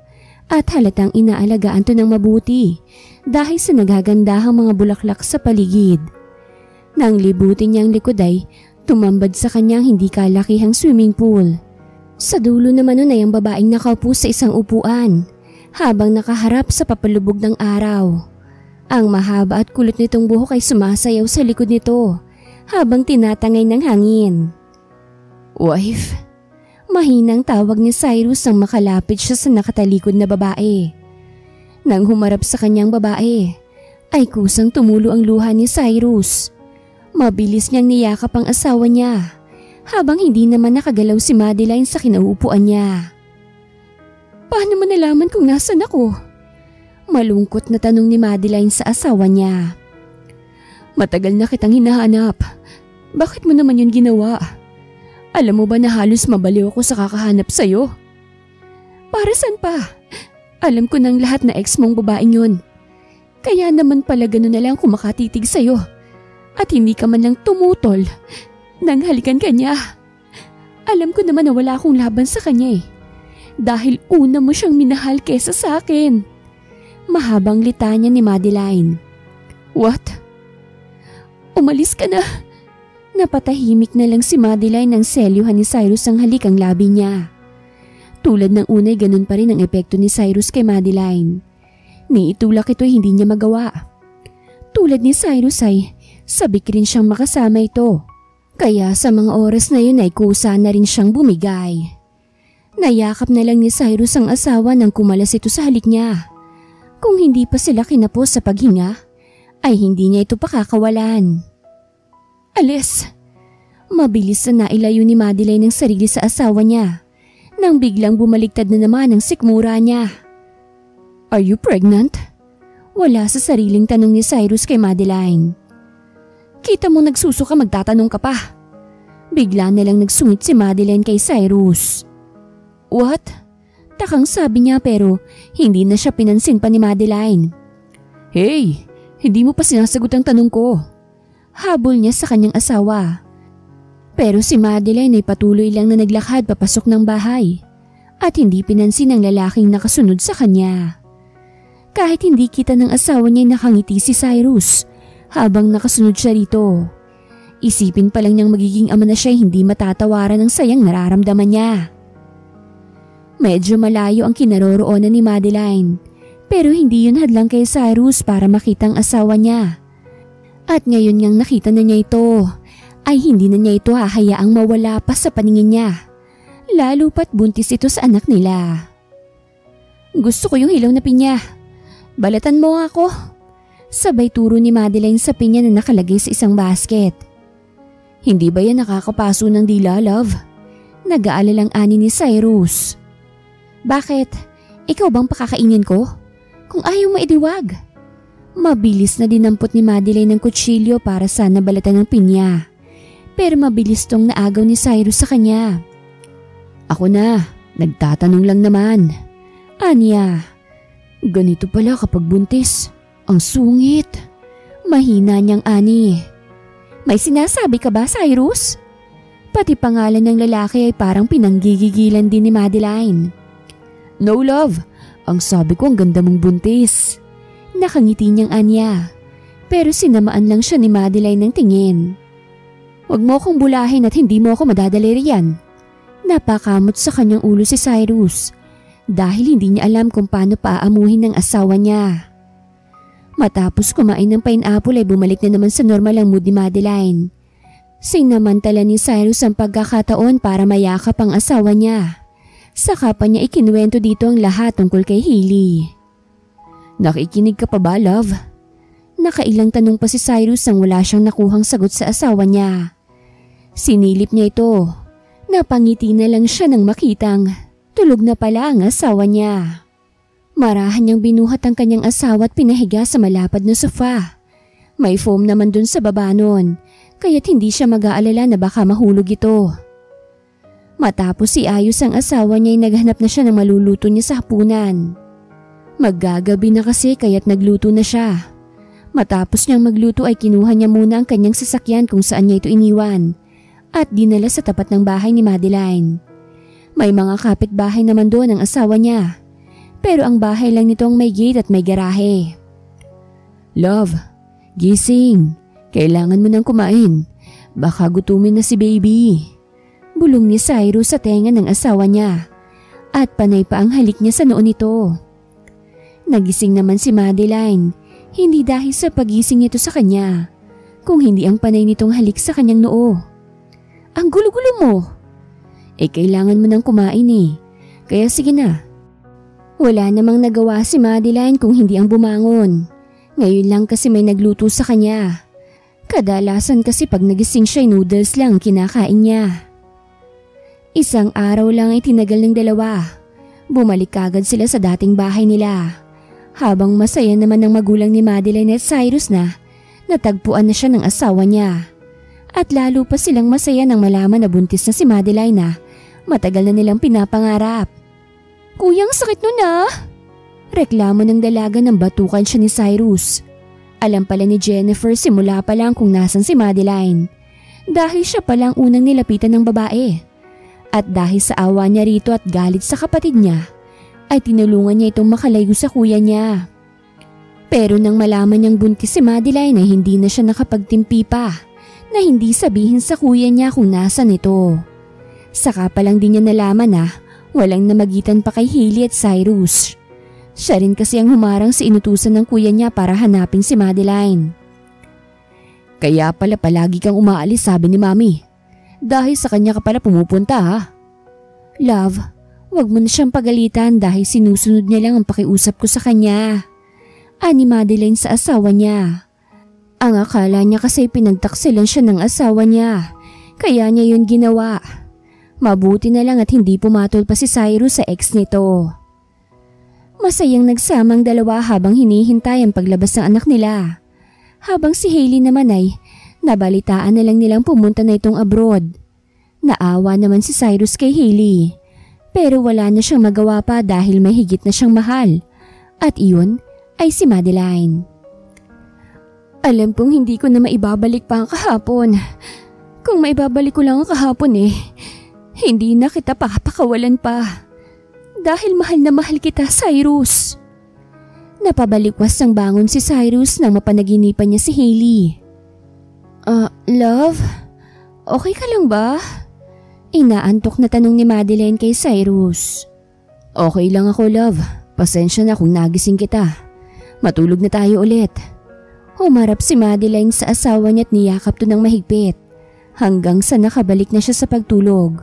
At halatang inaalagaan to ng mabuti dahil sa nagagandahang mga bulaklak sa paligid. Nang libutin niyang likod ay tumambad sa kanyang hindi kalakihang swimming pool. Sa dulo naman nun ay ang babaeng nakaupo sa isang upuan habang nakaharap sa papalubog ng araw. Ang mahaba at kulot nitong buhok ay sumasayaw sa likod nito habang tinatangay ng hangin. "Wife?" Mahinang tawag ni Cyrus nang makalapit siya sa nakatalikod na babae. Nang humarap sa kanyang babae, ay kusang tumulo ang luha ni Cyrus. Mabilis niyang niyakap ang asawa niya habang hindi naman nakagalaw si Madeline sa kinauupuan niya. "Paano mo nalaman kung nasan ako?" Malungkot na tanong ni Madeline sa asawa niya. "Matagal na kitang hinahanap. Bakit mo naman yun ginawa? Alam mo ba na halos mabaliw ako sa kakahanap sa'yo?" "Para saan pa? Alam ko ng lahat na ex mong babaeng yun. Kaya naman pala gano'n na lang kumakatitig sa'yo. At hindi ka man lang tumutol nang halikan ka niya. Alam ko naman na wala akong laban sa kanya dahil una mo siyang minahal kesa sa akin." Mahabang litanya ni Madeline. "What? Umalis ka na." Napatahimik na lang si Madeline nang selyuhan ni Cyrus ang halikang labi niya. Tulad ng unay, ganun pa rin ang epekto ni Cyrus kay Madeline. Niitulak ito'y hindi niya magawa. Tulad ni Cyrus ay sabik rin siyang makasama ito. Kaya sa mga oras na yun ay kusa na rin siyang bumigay. Nayakap na lang ni Cyrus ang asawa nang kumalas ito sa halik niya. Kung hindi pa sila kinapos sa paghinga, ay hindi niya ito pakakawalan. "Alis!" Mabilis na nailayo ni Madeline ang sarili sa asawa niya nang biglang bumaligtad na naman ang sikmura niya. "Are you pregnant?" Wala sa sariling tanong ni Cyrus kay Madeline. "Kita mo nagsusuka, magtatanong ka pa." Bigla na lang nagsungit si Madeline kay Cyrus. "What?" Takang sabi niya pero hindi na siya pinansin pa ni Madeline. "Hey, hindi mo pa sinasagot ang tanong ko." Habol niya sa kanyang asawa. Pero si Madeline ay patuloy lang na naglakad papasok ng bahay at hindi pinansin ang lalaking nakasunod sa kanya. Kahit hindi kita ng asawa niya, nakangiti si Cyrus habang nakasunod siya rito. Isipin pa lang niyang magiging ama na siya, hindi matatawaran ang sayang nararamdaman niya. Medyo malayo ang kinaroroonan ni Madeline pero hindi yun hadlang kay Cyrus para makita ang asawa niya. At ngayon ngang nakita na niya ito, ay hindi na niya ito hahayaang mawala pa sa paningin niya. Lalo pat buntis ito sa anak nila. "Gusto ko yung hilaw na pinya. Balatan mo ako." Sabay turo ni Madeline sa pinya na nakalagay sa isang basket. "Hindi ba yan nakakapaso ng dila, love?" Nag-aalalang ani ni Cyrus. "Bakit? Ikaw bang pakakainin ko? Kung ayaw mo idiwag." Mabilis na dinampot ni Madeline ng kutsilyo para sana balatan ng pinya. Pero mabilis tong naagaw ni Cyrus sa kanya. "Ako na, nagtatanong lang naman." Anya, "Ganito pala kapag buntis. Ang sungit." Mahina niyang ani. "May sinasabi ka ba, Cyrus?" Pati pangalan ng lalaki ay parang pinanggigigilan din ni Madeline. "No love, ang sabi ko ang ganda mong buntis." Nakangiti niyang anya, pero sinamaan lang siya ni Madeline ng tingin. "Huwag mo akong bulahin at hindi mo ako madadali riyan." Napakamot sa kanyang ulo si Cyrus dahil hindi niya alam kung paano paaamuhin ng asawa niya. Matapos kumain ng pineapple ay bumalik na naman sa normal ang mood ni Madeline. Sinamantala ni Cyrus ang pagkakataon para mayakap ang asawa niya. Saka pa niya ikinuwento dito ang lahat tungkol kay Hailey. "Nakikinig ka pa ba, love?" Nakailang tanong pa si Cyrus nang wala siyang nakuhang sagot sa asawa niya. Sinilip niya ito. Napangiti na lang siya nang makitang tulog na pala ang asawa niya. Marahan niyang binuhat ang kanyang asawa at pinahiga sa malapad na sofa. May foam naman dun sa baba nun, kaya't hindi siya mag-aalala na baka mahulog ito. Matapos iayos ang asawa niya ay naghanap na siya ng maluluto niya sa hapunan. Maggagabi na kasi kaya't nagluto na siya. Matapos niyang magluto ay kinuha niya muna ang kanyang sasakyan kung saan niya ito iniwan at dinala sa tapat ng bahay ni Madeline. May mga kapitbahay naman doon ang asawa niya, pero ang bahay lang nito ang may gate at may garahe. "Love, gising. Kailangan mo nang kumain. Baka gutumin na si baby. Bulong ni Cyrus sa tenga ng asawa niya at panay pa ang halik niya sa noo nito. Nagising naman si Madeline, hindi dahil sa pagising nito sa kanya, kung hindi ang panay nitong halik sa kanyang noo. Ang gulo-gulo mo. Kailangan mo nang kumain kaya sige na. Wala namang nagawa si Madeline kung hindi ang bumangon. Ngayon lang kasi may nagluto sa kanya. Kadalasan kasi pag nagising siya noodles lang kinakain niya. Isang araw lang ay tinagal ng dalawa. Bumalik agad sila sa dating bahay nila. Habang masaya naman ng magulang ni Madeline at Cyrus na natagpuan na siya ng asawa niya. At lalo pa silang masaya nang malaman na buntis na si Madeline na matagal na nilang pinapangarap. Kuyang sakit nun Reklamo ng dalaga nang batukan siya ni Cyrus. Alam pala ni Jennifer simula pa lang kung nasan si Madeline. Dahil siya palang unang nilapitan ng babae. At dahil sa awa niya rito at galit sa kapatid niya, ay tinulungan niya itong makalayo sa kuya niya. Pero nang malaman niyang buntis si Madeline ay hindi na siya nakapagtimpi pa na hindi sabihin sa kuya niya kung nasan ito. Saka pa lang din niya nalaman na walang namagitan pa kay Hailey at Cyrus. Siya rin kasi ang humarang sa inutusan ng kuya niya para hanapin si Madeline. Kaya pala palagi kang umaalis, sabi ni Mami. Dahil sa kanya ka pala pumupunta Love, wag mo na siyang pagalitan dahil sinusunod niya lang ang pakiusap ko sa kanya. Ani Madeline sa asawa niya. Ang akala niya kasi pinagtaksilan siya ng asawa niya, kaya niya yun ginawa. Mabuti na lang at hindi pumatol pa si Cyrus sa ex nito. Masayang nagsamang dalawa habang hinihintay ang paglabas ng anak nila. Habang si Hailey naman ay nabalitaan na lang nilang pumunta na itong abroad. Naawa naman si Cyrus kay Hailey, pero wala na siyang magawa pa dahil may higit na siyang mahal. At iyon ay si Madeline. Alam kong hindi ko na maibabalik pa ang kahapon. Kung maibabalik ko lang ang kahapon hindi na kita papakawalan pa. Dahil mahal na mahal kita, Cyrus. Napabalikwas ng bangon si Cyrus nang mapanaginipan niya si Hailey. Love? Okay ka lang ba? Inaantok na tanong ni Madeline kay Cyrus. Okay lang ako, love. Pasensya na kung nagising kita. Matulog na tayo ulit. Humarap si Madeline sa asawa niya at niyakap to ng mahigpit hanggang sa nakabalik na siya sa pagtulog.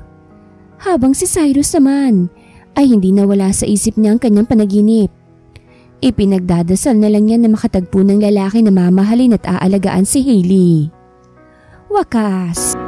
Habang si Cyrus naman ay hindi nawala sa isip niya ang kanyang panaginip. Ipinagdadasal na lang niya na makatagpo ng lalaki na mamahalin at aalagaan si Hailey. Wakas!